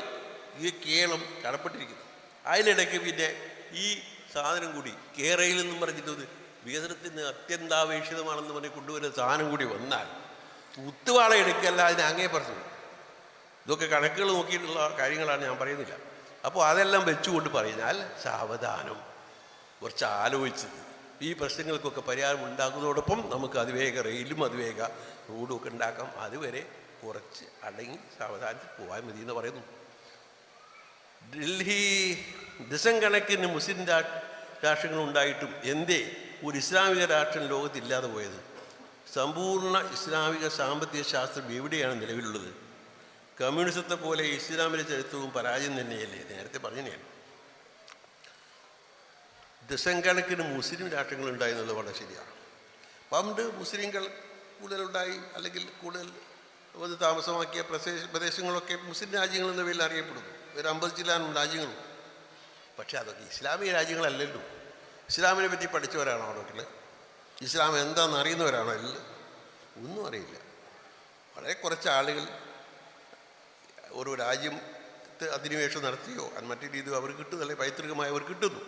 ഈ കേരളം കടപ്പെട്ടിരിക്കുന്നത്. അതിനിടയ്ക്ക് പിന്നെ ഈ സാധനം കൂടി കേരളയിൽ നിന്നും പറഞ്ഞിട്ടത് വികസനത്തിന് അത്യന്താപേക്ഷിതമാണെന്ന് പറഞ്ഞ് കൊണ്ടുവരുന്ന സാധനം കൂടി വന്നാൽ കുത്തുവാള എടുക്കല്ല, അതിന് അങ്ങേ പറഞ്ഞു. ഇതൊക്കെ കണക്കുകൾ നോക്കിയിട്ടുള്ള കാര്യങ്ങളാണ്, ഞാൻ പറയുന്നില്ല. അപ്പോൾ അതെല്ലാം വെച്ചുകൊണ്ട് പറഞ്ഞാൽ സാവധാനം കുറച്ച് ആലോചിച്ചത് ഈ പ്രശ്നങ്ങൾക്കൊക്കെ പരിഹാരം ഉണ്ടാക്കുന്നതോടൊപ്പം നമുക്ക് അതിവേഗ റെയിലും അതിവേഗ റോഡും ഒക്കെ ഉണ്ടാക്കാം. അതുവരെ കുറച്ച് അടങ്ങി സാവധാനത്തിൽ പോകാൻ മതി എന്ന് പറയുന്നു. ഡൽഹി ദശം കണക്കിന് മുസ്ലിം രാഷ്ട്രങ്ങളുണ്ടായിട്ടും എന്തേ ഒരു ഇസ്ലാമിക രാഷ്ട്രം ലോകത്തില്ലാതെ പോയത്? സമ്പൂർണ്ണ ഇസ്ലാമിക സാമ്പത്തിക ശാസ്ത്രം എവിടെയാണ് നിലവിലുള്ളത്? കമ്മ്യൂണിസത്തെ പോലെ ഇസ്ലാമിൻ്റെ ചരിത്രവും പരാജയം തന്നെയല്ലേ? നേരത്തെ പറഞ്ഞതാണ്. ദശം കണക്കിന് മുസ്ലിം രാഷ്ട്രങ്ങളുണ്ടായി എന്നുള്ളത് വളരെ ശരിയാണ്. പണ്ട് മുസ്ലിങ്ങൾ കൂടുതലുണ്ടായി, അല്ലെങ്കിൽ കൂടുതൽ താമസമാക്കിയ പ്രദേശങ്ങളൊക്കെ മുസ്ലിം രാജ്യങ്ങൾ എന്ന പേരിൽ അറിയപ്പെടുന്നു. ഒരു 50 ചില്ലാനും രാജ്യങ്ങളും. പക്ഷെ അതൊക്കെ ഇസ്ലാമിക രാജ്യങ്ങളല്ലല്ലോ. ഇസ്ലാമിനെ പറ്റി പഠിച്ചവരാണോ അവിടെ? ഇസ്ലാം എന്താണെന്ന് അറിയുന്നവരാണോ എല്ലാം? ഒന്നും അറിയില്ല. വളരെ കുറച്ച് ആളുകൾ ഓരോ രാജ്യത്ത് അധിനിവേശം നടത്തിയോ മറ്റു രീതിയോ അവർ കിട്ടുന്നു, അല്ലെങ്കിൽ പൈതൃകമായി അവർ കിട്ടുന്നു.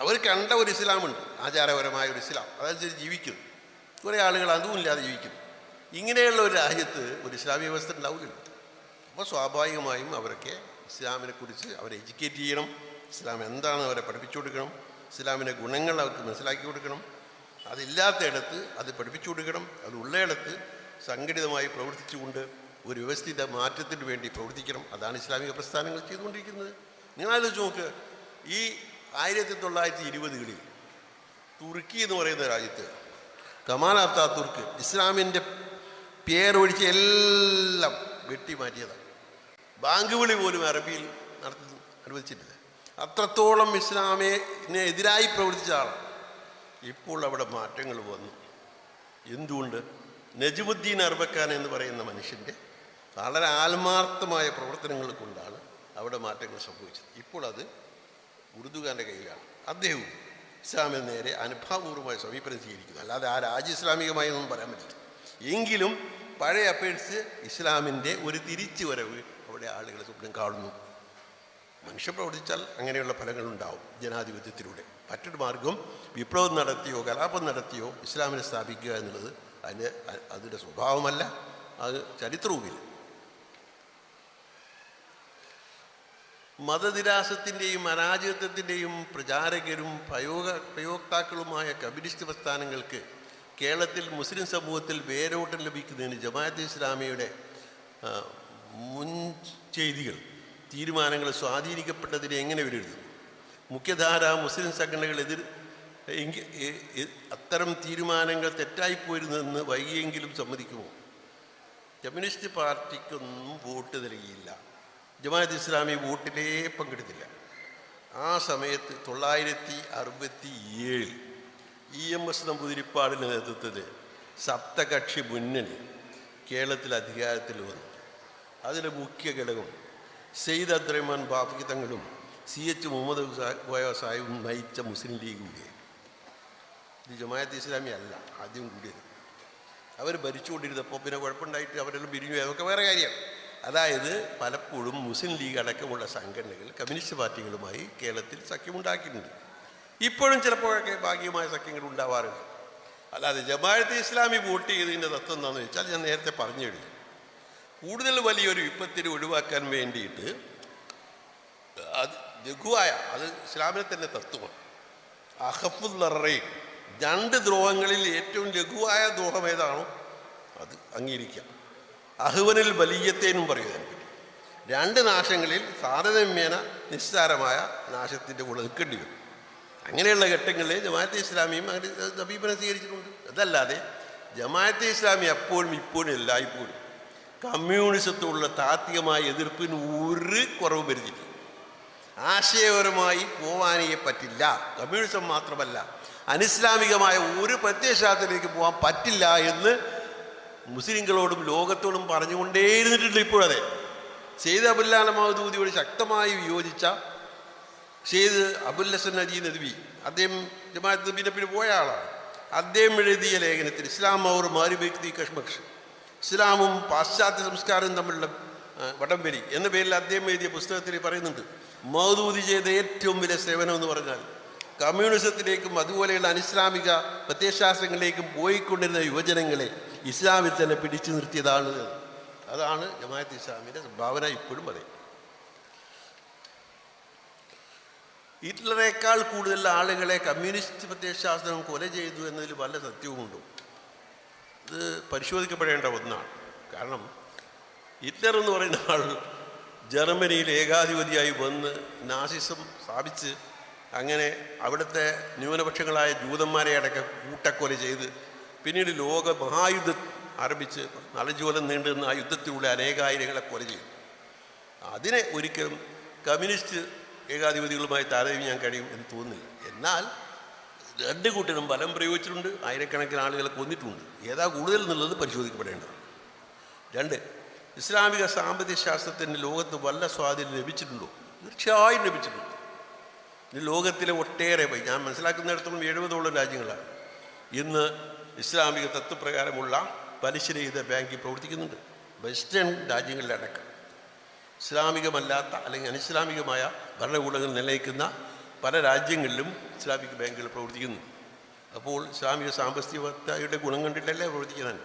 അവർ കണ്ട ഒരു ഇസ്ലാമുണ്ട്, ആചാരപരമായ ഒരു ഇസ്ലാം, അതനുസരിച്ച് ജീവിക്കുന്നു. കുറേ ആളുകൾ അതും ഇല്ലാതെ ജീവിക്കുന്നു. ഇങ്ങനെയുള്ള ഒരു രാജ്യത്ത് ഒരു ഇസ്ലാമിക വ്യവസ്ഥ ഉണ്ടാവില്ലല്ലോ. അപ്പോൾ സ്വാഭാവികമായും അവരൊക്കെ ഇസ്ലാമിനെ കുറിച്ച് അവരെ എഡ്യൂക്കേറ്റ് ചെയ്യണം. ഇസ്ലാം എന്താണെന്ന് അവരെ പഠിപ്പിച്ചു കൊടുക്കണം. ഇസ്ലാമിൻ്റെ ഗുണങ്ങൾ അവർക്ക് മനസ്സിലാക്കി കൊടുക്കണം. അതില്ലാത്തയിടത്ത് അത് പഠിപ്പിച്ചു കൊടുക്കണം. അതുള്ളയിടത്ത് സംഘടിതമായി പ്രവർത്തിച്ചുകൊണ്ട് ഒരു വ്യവസ്ഥിത മാറ്റത്തിന് വേണ്ടി പ്രവർത്തിക്കണം. അതാണ് ഇസ്ലാമിക പ്രസ്ഥാനങ്ങൾ ചെയ്തുകൊണ്ടിരിക്കുന്നത്. നിങ്ങളാലോചിച്ച് നോക്ക്, ഈ 1920കളിൽ തുർക്കി എന്ന് പറയുന്ന രാജ്യത്ത് കമാൽ അത്താതുർക്ക് ഇസ്ലാമിൻ്റെ പേരൊഴിച്ച് എല്ലാം വെട്ടിമാറ്റിയതാണ്. ബാങ്ക് വിളി പോലും അറബിയിൽ നടത്തി അനുവദിച്ചിട്ടില്ല. അത്രത്തോളം ഇസ്ലാമിനെ എതിരായി പ്രവർത്തിച്ച ആളാണ്. ഇപ്പോൾ അവിടെ മാറ്റങ്ങൾ വന്നു. എന്തുകൊണ്ട്? നജമുദ്ദീൻ അർബക്കാൻ എന്ന് പറയുന്ന മനുഷ്യൻ്റെ വളരെ ആത്മാർത്ഥമായ പ്രവർത്തനങ്ങൾ കൊണ്ടാണ് അവിടെ മാറ്റങ്ങൾ സംഭവിച്ചത്. ഇപ്പോൾ അത് ഉറുദുഖാൻ്റെ കയ്യിലാണ്. അദ്ദേഹവും ഇസ്ലാമിന് നേരെ അനുഭാവപൂർവമായ സമീപനം സ്വീകരിക്കുന്നു. അല്ലാതെ ആ രാജ്യ ഇസ്ലാമികമായി ഒന്നും പറയാൻ പറ്റില്ല. എങ്കിലും പഴയ അപേക്ഷിച്ച് ഇസ്ലാമിൻ്റെ ഒരു തിരിച്ചു വരവ് അവിടെ ആളുകൾ സ്വപ്നം കാണുന്നു. മനുഷ്യ പ്രവർത്തിച്ചാൽ അങ്ങനെയുള്ള ഫലങ്ങളുണ്ടാവും ജനാധിപത്യത്തിലൂടെ. മറ്റൊരു മാർഗം വിപ്ലവം നടത്തിയോ കലാപം നടത്തിയോ ഇസ്ലാമിനെ സ്ഥാപിക്കുക എന്നുള്ളത് അതിൻ്റെ സ്വഭാവമല്ല, അത് ചരിത്രവുമില്ല. മതനിരാസത്തിൻ്റെയും അരാജകത്വത്തിൻ്റെയും പ്രചാരകരും പ്രയോക്താക്കളുമായ കമ്മ്യൂണിസ്റ്റ് പ്രസ്ഥാനങ്ങൾക്ക് കേരളത്തിൽ മുസ്ലിം സമൂഹത്തിൽ വേരോട്ടം ലഭിക്കുന്നതിന് ജമാഅത്തെ ഇസ്ലാമിയുടെ മുൻ ചെയ്തികൾ തീരുമാനങ്ങൾ സ്വാധീനിക്കപ്പെട്ടതിനെ എങ്ങനെ വിലയിരുത്തുന്നു? മുഖ്യധാര മുസ്ലിം സംഘടനകൾ അത്തരം തീരുമാനങ്ങൾ തെറ്റായിപ്പോയിരുന്നെന്ന് വൈകിയെങ്കിലും സമ്മതിക്കുമോ? കമ്മ്യൂണിസ്റ്റ് പാർട്ടിക്കൊന്നും വോട്ട് നൽകിയില്ല. ജമാഅത്ത് ഇസ്ലാമി വോട്ടിലേ പങ്കെടുത്തില്ല. ആ സമയത്ത് 1967 EMS നമ്പൂതിരിപ്പാടിൻ്റെ നേതൃത്വത്തിൽ സപ്തകക്ഷി മുന്നണി കേരളത്തിൽ അധികാരത്തിൽ വന്നു. അതിലെ മുഖ്യ ഘടകം സെയ്ദ് അബ്ദുറഹ്മാൻ ബാഫി തങ്ങളും CH മുഹമ്മദ് സാഹിബും നയിച്ച മുസ്ലിം ലീഗ് കൂടിയായി. ഇത് ജമാഅത്ത് ഇസ്ലാമി അല്ല ആദ്യം കൂടിയത്. അവർ ഭരിച്ചുകൊണ്ടിരുന്നപ്പോൾ പിന്നെ കുഴപ്പമുണ്ടായിട്ട് അവരെല്ലാം പിരിഞ്ഞു, അതൊക്കെ വേറെ കാര്യമാണ്. അതായത് പലപ്പോഴും മുസ്ലിം ലീഗ് അടക്കമുള്ള സംഘടനകൾ കമ്മ്യൂണിസ്റ്റ് പാർട്ടികളുമായി കേരളത്തിൽ സഖ്യമുണ്ടാക്കിയിട്ടുണ്ട്. ഇപ്പോഴും ചിലപ്പോഴൊക്കെ ഭാഗികമായ സഖ്യങ്ങൾ ഉണ്ടാവാറുണ്ട്. അല്ലാതെ ജമാഅത്തെ ഇസ്ലാമി വോട്ട് ചെയ്തതിൻ്റെ തത്വം എന്താണെന്ന് വെച്ചാൽ ഞാൻ നേരത്തെ പറഞ്ഞു കഴിഞ്ഞു. കൂടുതൽ വലിയൊരു വിപത്തിനെ ഒഴിവാക്കാൻ വേണ്ടിയിട്ട് ലഘുവായ, അത് ഇസ്ലാമിലെ തന്നെ തത്വമാണ്. അഹഫുൽ ദററൈൻ, രണ്ട് ദ്രോഹങ്ങളിൽ ഏറ്റവും ലഘുവായ ദ്രോഹം ഏതാണോ അത് അംഗീകരിക്കാം. അഹ്വനിൽ വലിയത്തേനും പറയുന്നതിനെ പറ്റി രണ്ട് നാശങ്ങളിൽ താരതമ്യേന നിസ്സാരമായ നാശത്തിൻ്റെ കൂടെ നിൽക്കേണ്ടി വരും. അങ്ങനെയുള്ള ഘട്ടങ്ങളിൽ ജമാഅത്തെ ഇസ്ലാമിയും അങ്ങനെ സമീപനം സ്വീകരിച്ചിട്ടുണ്ട്. അതല്ലാതെ ജമാഅത്തെ ഇസ്ലാമി അപ്പോഴും ഇപ്പോഴും എല്ലായ്പ്പോഴും കമ്മ്യൂണിസത്തോടുള്ള താത്വികമായ എതിർപ്പിന് ഒരു കുറവ് വരുത്തിയിട്ടില്ല. ആശയപരമായി പോവാനേ പറ്റില്ല. കമ്മ്യൂണിസം മാത്രമല്ല, അനിസ്ലാമികമായ ഒരു പ്രത്യയശാസ്ത്രത്തിലേക്ക് പോകാൻ പറ്റില്ല എന്ന് മുസ്ലിങ്ങളോടും ലോകത്തോടും പറഞ്ഞുകൊണ്ടേയിരുന്നിട്ടുണ്ട്. ഇപ്പോഴതെ സെയ്ദ് അബുല്ലാല മൗദൂദിയോട് ശക്തമായി വിയോജിച്ച സെയ്ദ് അബുൽ ഹസൻ അജി നദ്വി, അദ്ദേഹം ജമാഅത്ത് നബിയുടെ പിന്നെ പോയ ആളാണ്. അദ്ദേഹം എഴുതിയ ലേഖനത്തിൽ ഇസ്ലാം ഔർ മാരിബേക്തി കഷ്മക്ഷ്, ഇസ്ലാമും പാശ്ചാത്യ സംസ്കാരവും തമ്മിലുള്ള വടംവലി എന്ന പേരിൽ അദ്ദേഹം എഴുതിയ പുസ്തകത്തിൽ പറയുന്നുണ്ട്, മൗദൂദി ചെയ്ത ഏറ്റവും വലിയ സേവനം എന്ന് പറഞ്ഞാൽ കമ്മ്യൂണിസത്തിലേക്കും അതുപോലെയുള്ള അനിസ്ലാമിക പ്രത്യയശാസ്ത്രങ്ങളിലേക്കും പോയിക്കൊണ്ടിരുന്ന യുവജനങ്ങളെ ഇസ്ലാമിൽ തന്നെ പിടിച്ചു നിർത്തിയതാണ്. അതാണ് ജമാഅത്ത് ഇസ്ലാമിൻ്റെ സംഭാവന. ഇപ്പോഴും അതെ. ഹിറ്റ്ലറേക്കാൾ കൂടുതൽ ആളുകളെ കമ്മ്യൂണിസ്റ്റ് പ്രത്യയശാസ്ത്രം കൊല ചെയ്തു എന്നതിൽ വല്ല സത്യവുമുണ്ടോ? ഇത് പരിശോധിക്കപ്പെടേണ്ട ഒന്നാണ്. കാരണം ഹിറ്റ്ലർ എന്ന് പറയുന്ന ആൾ ജർമ്മനിയിൽ ഏകാധിപതിയായി വന്ന് നാസിസം സ്ഥാപിച്ച് അങ്ങനെ അവിടുത്തെ ന്യൂനപക്ഷങ്ങളായ ജൂതന്മാരെ അടക്കം കൂട്ടക്കൊല ചെയ്ത് പിന്നീട് ലോക മഹായുദ്ധം ആരംഭിച്ച് നലജോലം നീണ്ടുന്ന ആ യുദ്ധത്തിലൂടെ അനേകായിരങ്ങളെ കൊല ചെയ്തു. അതിനെ ഒരിക്കലും കമ്മ്യൂണിസ്റ്റ് ഏകാധിപതികളുമായി താരതമ്യം കഴിയും എന്ന് തോന്നുന്നില്ല. എന്നാൽ രണ്ട് കൂട്ടരും ബലം പ്രയോഗിച്ചിട്ടുണ്ട്, ആയിരക്കണക്കിന് ആളുകളെ കൊന്നിട്ടുണ്ട്. ഏതാ കൂടുതൽ എന്നുള്ളത് പരിശോധിക്കപ്പെടേണ്ടത്. രണ്ട്, ഇസ്ലാമിക സാമ്പത്തിക ശാസ്ത്രത്തിന് ലോകത്ത് വല്ല സ്വാധീനം ലഭിച്ചിട്ടുണ്ടോ? തീർച്ചയായും ലഭിച്ചിട്ടുണ്ട്. ഇത് ലോകത്തിലെ ഒട്ടേറെ ഞാൻ മനസ്സിലാക്കുന്നിടത്തോളം 70ഓളം രാജ്യങ്ങളാണ് ഇന്ന് ഇസ്ലാമിക തത്വപ്രകാരമുള്ള പലിശരഹിത ബാങ്കിൽ പ്രവർത്തിക്കുന്നുണ്ട്. വെസ്റ്റേൺ രാജ്യങ്ങളിലടക്കം ഇസ്ലാമികമല്ലാത്ത അല്ലെങ്കിൽ അനിസ്ലാമികമായ ഭരണകൂടങ്ങൾ നിലനിൽക്കുന്ന പല രാജ്യങ്ങളിലും ഇസ്ലാമിക് ബാങ്കുകൾ പ്രവർത്തിക്കുന്നു. അപ്പോൾ ഇസ്ലാമിക സാമ്പത്തികതയുടെ ഗുണം കണ്ടിട്ടല്ലേ പ്രവർത്തിക്കുന്നത്.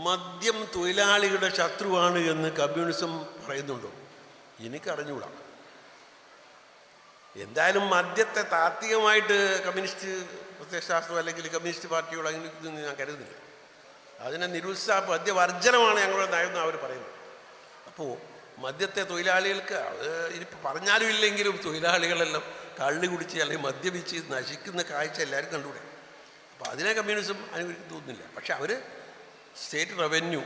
മദ്യം തൊഴിലാളികളുടെ ശത്രുവാണ് എന്ന് കമ്മ്യൂണിസം പറയുന്നുണ്ടോ? എനിക്കറിഞ്ഞുകൂടാ. എന്തായാലും മദ്യത്തെ താത്വികമായിട്ട് കമ്മ്യൂണിസ്റ്റ് പ്രത്യയശാസ്ത്രം അല്ലെങ്കിൽ കമ്മ്യൂണിസ്റ്റ് പാർട്ടിയോട് അങ്ങനെ ഞാൻ കരുതുന്നില്ല. അതിനെ മദ്യവർജനമാണ് ഞങ്ങളുടെ നയം അവർ പറയുന്നത്. അപ്പോൾ മദ്യത്തെ തൊഴിലാളികൾക്ക് ഇനിയിപ്പോൾ പറഞ്ഞാലും ഇല്ലെങ്കിലും തൊഴിലാളികളെല്ലാം കള്ളി കുടിച്ച് അല്ലെങ്കിൽ മദ്യപിച്ച് നശിക്കുന്ന കാഴ്ച എല്ലാവരും കണ്ടുകൂടെ. അപ്പോൾ അതിനെ കമ്മ്യൂണിസം അനുവദിക്കാൻ തോന്നുന്നില്ല. പക്ഷെ അവർ സ്റ്റേറ്റ് റവന്യൂ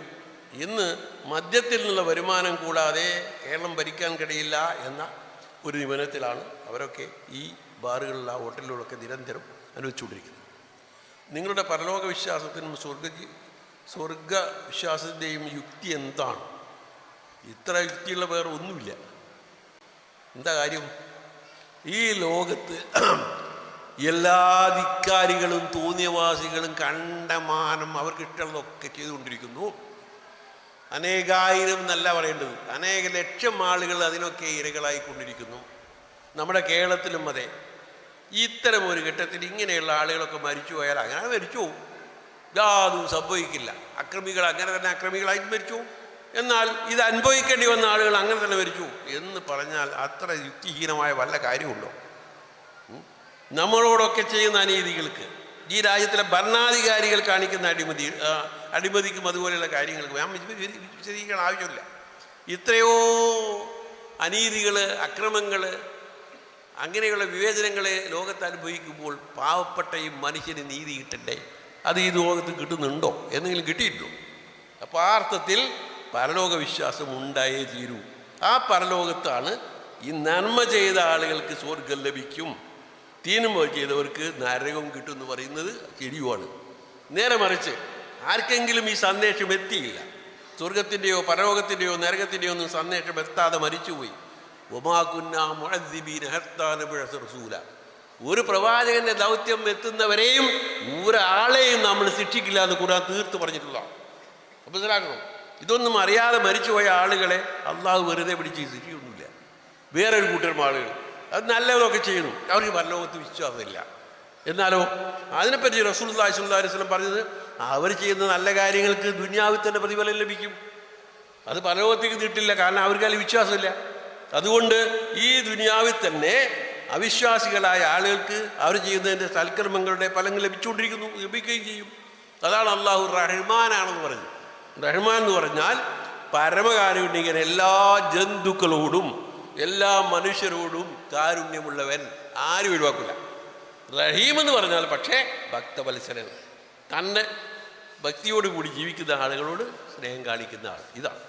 ഇന്ന് മദ്യത്തിൽ നിന്നുള്ള വരുമാനം കൂടാതെ കേരളം ഭരിക്കാൻ കഴിയില്ല എന്ന ഒരു നിഗമനത്തിലാണ് അവരൊക്കെ ഈ ബാറുകളിലുള്ള ഹോട്ടലുകളൊക്കെ നിരന്തരം അനുവദിച്ചുകൊണ്ടിരിക്കുന്നത്. നിങ്ങളുടെ പരലോക വിശ്വാസത്തിനും സ്വർഗ വിശ്വാസത്തിൻ്റെയും യുക്തി എന്താണ്? ഇത്ര യുക്തിയുള്ള വേറെ ഒന്നുമില്ല. എന്താ കാര്യം? ഈ ലോകത്ത് എല്ലാ ധിക്കാരികളും തോന്നിയവാസികളും കണ്ടമാനം അവർക്ക് ഇഷ്ടമുള്ളതൊക്കെ ചെയ്തുകൊണ്ടിരിക്കുന്നു. അനേകായിരം എന്നല്ല പറയേണ്ടത്, അനേക ലക്ഷം ആളുകൾ അതിനൊക്കെ ഇരകളായിക്കൊണ്ടിരിക്കുന്നു. നമ്മുടെ കേരളത്തിലും അതെ. ഇത്തരം ഒരു ഘട്ടത്തിൽ ഇങ്ങനെയുള്ള ആളുകളൊക്കെ മരിച്ചു പോയാൽ അങ്ങനെ മരിച്ചു പോകും, യാതൊന്നും സംഭവിക്കില്ല. അക്രമികൾ അങ്ങനെ തന്നെ അക്രമികളായിട്ട് മരിച്ചു. എന്നാൽ ഇത് അനുഭവിക്കേണ്ടി വന്ന ആളുകൾ അങ്ങനെ തന്നെ മരിച്ചു എന്ന് പറഞ്ഞാൽ അത്ര യുക്തിഹീനമായ വല്ല കാര്യമുണ്ടോ? നമ്മളോടൊക്കെ ചെയ്യുന്ന അനീതികൾക്ക്, ഈ രാജ്യത്തിലെ ഭരണാധികാരികൾ കാണിക്കുന്ന അഴിമതിക്കും അതുപോലെയുള്ള കാര്യങ്ങൾക്ക് ഞാൻ വിശദീകരിക്കാൻ ആവശ്യമില്ല. ഇത്രയോ അനീതികൾ, അക്രമങ്ങൾ, അങ്ങനെയുള്ള വിവേചനങ്ങളെ ലോകത്ത് അനുഭവിക്കുമ്പോൾ പാവപ്പെട്ട ഈ മനുഷ്യന് നീതി കിട്ടണ്ടേ? അത് ഈ ലോകത്ത് കിട്ടുന്നുണ്ടോ? എന്തെങ്കിലും കിട്ടിയിട്ടുണ്ടോ? അപ്പോൾ ആ അർത്ഥത്തിൽ പരലോക വിശ്വാസം ഉണ്ടായേ തീരൂ. ആ പരലോകത്താണ് ഈ നന്മ ചെയ്ത ആളുകൾക്ക് സ്വർഗം ലഭിക്കും, തീനുമ ചെയ്തവർക്ക് നരകം കിട്ടും എന്ന് പറയുന്നത് ശരിയുമാണ്. നേരെ മറിച്ച് ആർക്കെങ്കിലും ഈ സന്ദേശം എത്തിയില്ല, സ്വർഗത്തിൻ്റെയോ പരലോകത്തിൻ്റെയോ നരകത്തിൻ്റെയോ ഒന്നും സന്ദേശം എത്താതെ മരിച്ചുപോയി. ഒരു പ്രവാചകന്റെ ദൗത്യം എത്തുന്നവരെയും ഒരാളെയും നമ്മൾ ശിക്ഷിക്കില്ല എന്ന് ഖുർആൻ തീർത്ത് പറഞ്ഞിട്ടുള്ള. അപ്പോൾ മനസ്സിലാക്കണം, ഇതൊന്നും അറിയാതെ മരിച്ചുപോയ ആളുകളെ അള്ളാഹു വെറുതെ പിടിച്ച് ശിക്ഷിയൊന്നുമില്ല. വേറൊരു കൂട്ടരും ആളുകൾ അത് നല്ലതൊക്കെ ചെയ്യുന്നു, അവർക്ക് പരലോകത്ത് വിശ്വാസമില്ല. എന്നാലോ അതിനെപ്പറ്റി റസൂലുള്ളാഹി സ്വല്ലല്ലാഹു അലൈഹി വസല്ലം പറഞ്ഞത് അവർ ചെയ്യുന്ന നല്ല കാര്യങ്ങൾക്ക് ദുനിയാവിൽ തന്നെ പ്രതിഫലം ലഭിക്കും, അത് പരലോകത്തേക്ക് നീട്ടില്ല. കാരണം അവർക്ക് അതിൽ വിശ്വാസമില്ല. അതുകൊണ്ട് ഈ ദുനിയാവിൽ തന്നെ അവിശ്വാസികളായ ആളുകൾക്ക് അവർ ചെയ്യുന്നതിൻ്റെ സൽക്കർമ്മങ്ങളുടെ ഫലങ്ങൾ ലഭിക്കുകയും ചെയ്യും. അതാണ് അള്ളാഹു റഹ്മാനാണെന്ന് പറഞ്ഞത്. റഹ്മാൻ എന്ന് പറഞ്ഞാൽ പരമകാരുണ്യകൻ, എല്ലാ ജന്തുക്കളോടും എല്ലാ മനുഷ്യരോടും കാരുണ്യമുള്ളവൻ, ആരും ഒഴിവാക്കില്ല. റഹീം എന്ന് പറഞ്ഞാൽ പക്ഷേ ഭക്തവത്സരൻ, തന്നെ ഭക്തിയോടുകൂടി ജീവിക്കുന്ന ആളുകളോട് സ്നേഹം കാണിക്കുന്ന ആൾ. ഇതാണ്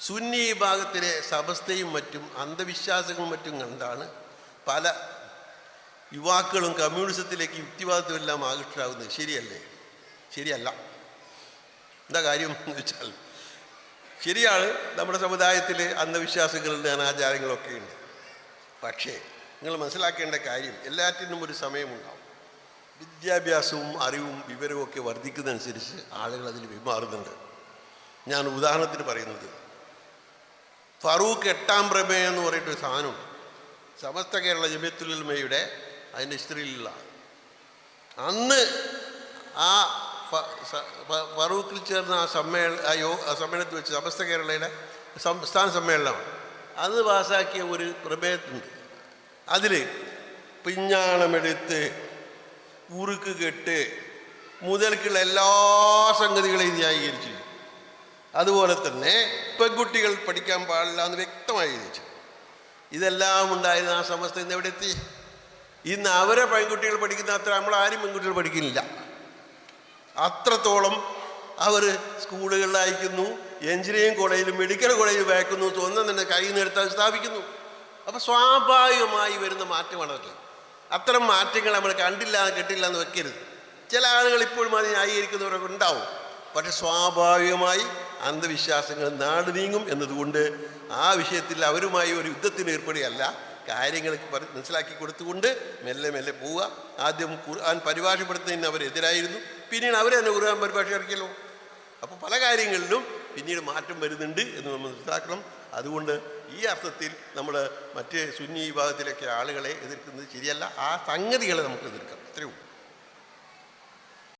സുന്നി വിഭാഗത്തിലെ സമസ്തയും മറ്റും അന്ധവിശ്വാസങ്ങളും മറ്റും കണ്ടാണ് പല യുവാക്കളും കമ്മ്യൂണിസത്തിലേക്ക് യുക്തിവാദത്തും എല്ലാം ആകൃഷ്ടരാകുന്നത്. ശരിയല്ലേ? ശരിയല്ല. എന്താ കാര്യം എന്ന് വെച്ചാൽ, ശരിയാണ്, നമ്മുടെ സമുദായത്തിൽ അന്ധവിശ്വാസങ്ങളുണ്ട്, അനാചാരങ്ങളൊക്കെ ഉണ്ട്. പക്ഷേ നിങ്ങൾ മനസ്സിലാക്കേണ്ട കാര്യം, എല്ലാറ്റിനും ഒരു സമയമുണ്ടാവും. വിദ്യാഭ്യാസവും അറിവും വിവരവും ഒക്കെ വർദ്ധിക്കുന്നതനുസരിച്ച് ആളുകൾ അതിൽ പിന്മാറുന്നുണ്ട്. ഞാൻ ഉദാഹരണത്തിന് പറയുന്നത്, ഫറൂഖ് 8ാം പ്രമേയം എന്ന് പറഞ്ഞിട്ടൊരു സാധനമുണ്ട്. സമസ്ത കേരള ജമിയത്തുൽ ഉലമയുടെ അതിൻ്റെ ഹിസ്റ്ററിയിലുള്ള അന്ന് ആ ഫറൂഖിൽ ചേർന്ന ആ സമ്മേളനത്തിൽ വെച്ച് സമസ്ത കേരളയുടെ സംസ്ഥാന സമ്മേളനമാണ്. അത് പാസാക്കിയ ഒരു പ്രമേയത്തുണ്ട്. അതിൽ പിഞ്ഞാണമെടുത്ത് ഉറുക്ക് കെട്ട് മുതൽക്കുള്ള എല്ലാ സംഗതികളെയും ന്യായീകരിച്ചു. അതുപോലെ തന്നെ പെൺകുട്ടികൾ പഠിക്കാൻ പാടില്ല എന്ന് വ്യക്തമായി എഴുതിച്ചു. ഇതെല്ലാം ഉണ്ടായിരുന്ന ആ സമസ്ത ഇന്ന് എവിടെ എത്തി? ഇന്ന് അവരെ പെൺകുട്ടികൾ പഠിക്കുന്ന അത്ര നമ്മളാരും പെൺകുട്ടികൾ പഠിക്കുന്നില്ല. അത്രത്തോളം അവർ സ്കൂളുകളിൽ അയക്കുന്നു, എഞ്ചിനീയറിംഗ് കോളേജിലും മെഡിക്കൽ കോളേജിലും അയക്കുന്നു, സ്വന്തം തന്നെ കയ്യിൽ നിന്ന് എടുത്ത് സ്ഥാപിക്കുന്നു. അപ്പോൾ സ്വാഭാവികമായി വരുന്ന മാറ്റമാണ് അതൊക്കെ. അത്തരം മാറ്റങ്ങൾ നമ്മൾ കണ്ടില്ല കേട്ടില്ല എന്ന് വെക്കരുത്. ചില ആളുകൾ ഇപ്പോഴും അത് ന്യായീകരിക്കുന്നവരൊക്കെ ഉണ്ടാവും. പക്ഷെ സ്വാഭാവികമായി അന്ധവിശ്വാസങ്ങൾ നാട് നീങ്ങും എന്നതുകൊണ്ട് ആ വിഷയത്തിൽ അവരുമായി ഒരു യുദ്ധത്തിന് ഏർപ്പെടുകയല്ല, കാര്യങ്ങൾ മനസ്സിലാക്കി കൊടുത്തുകൊണ്ട് മെല്ലെ മെല്ലെ പോവുക. ആദ്യം ഖുർആൻ പരിഭാഷപ്പെടുത്തുന്നതിന് അവരെതിരായിരുന്നു, പിന്നീട് അവർ തന്നെ ഖുർആൻ പരിഭാഷ ഇറക്കിയല്ലോ. അപ്പോൾ പല കാര്യങ്ങളിലും പിന്നീട് മാറ്റം വരുന്നുണ്ട് എന്ന് നമ്മൾ മനസ്സിലാക്കണം. അതുകൊണ്ട് ഈ അർത്ഥത്തിൽ നമ്മൾ മറ്റ് സുന്നി വിഭാഗത്തിലൊക്കെ ആളുകളെ എതിർക്കുന്നത് ശരിയല്ല. ആ സംഗതികളെ നമുക്ക് എതിർക്കാം. അത്രയേ ഉള്ളൂ.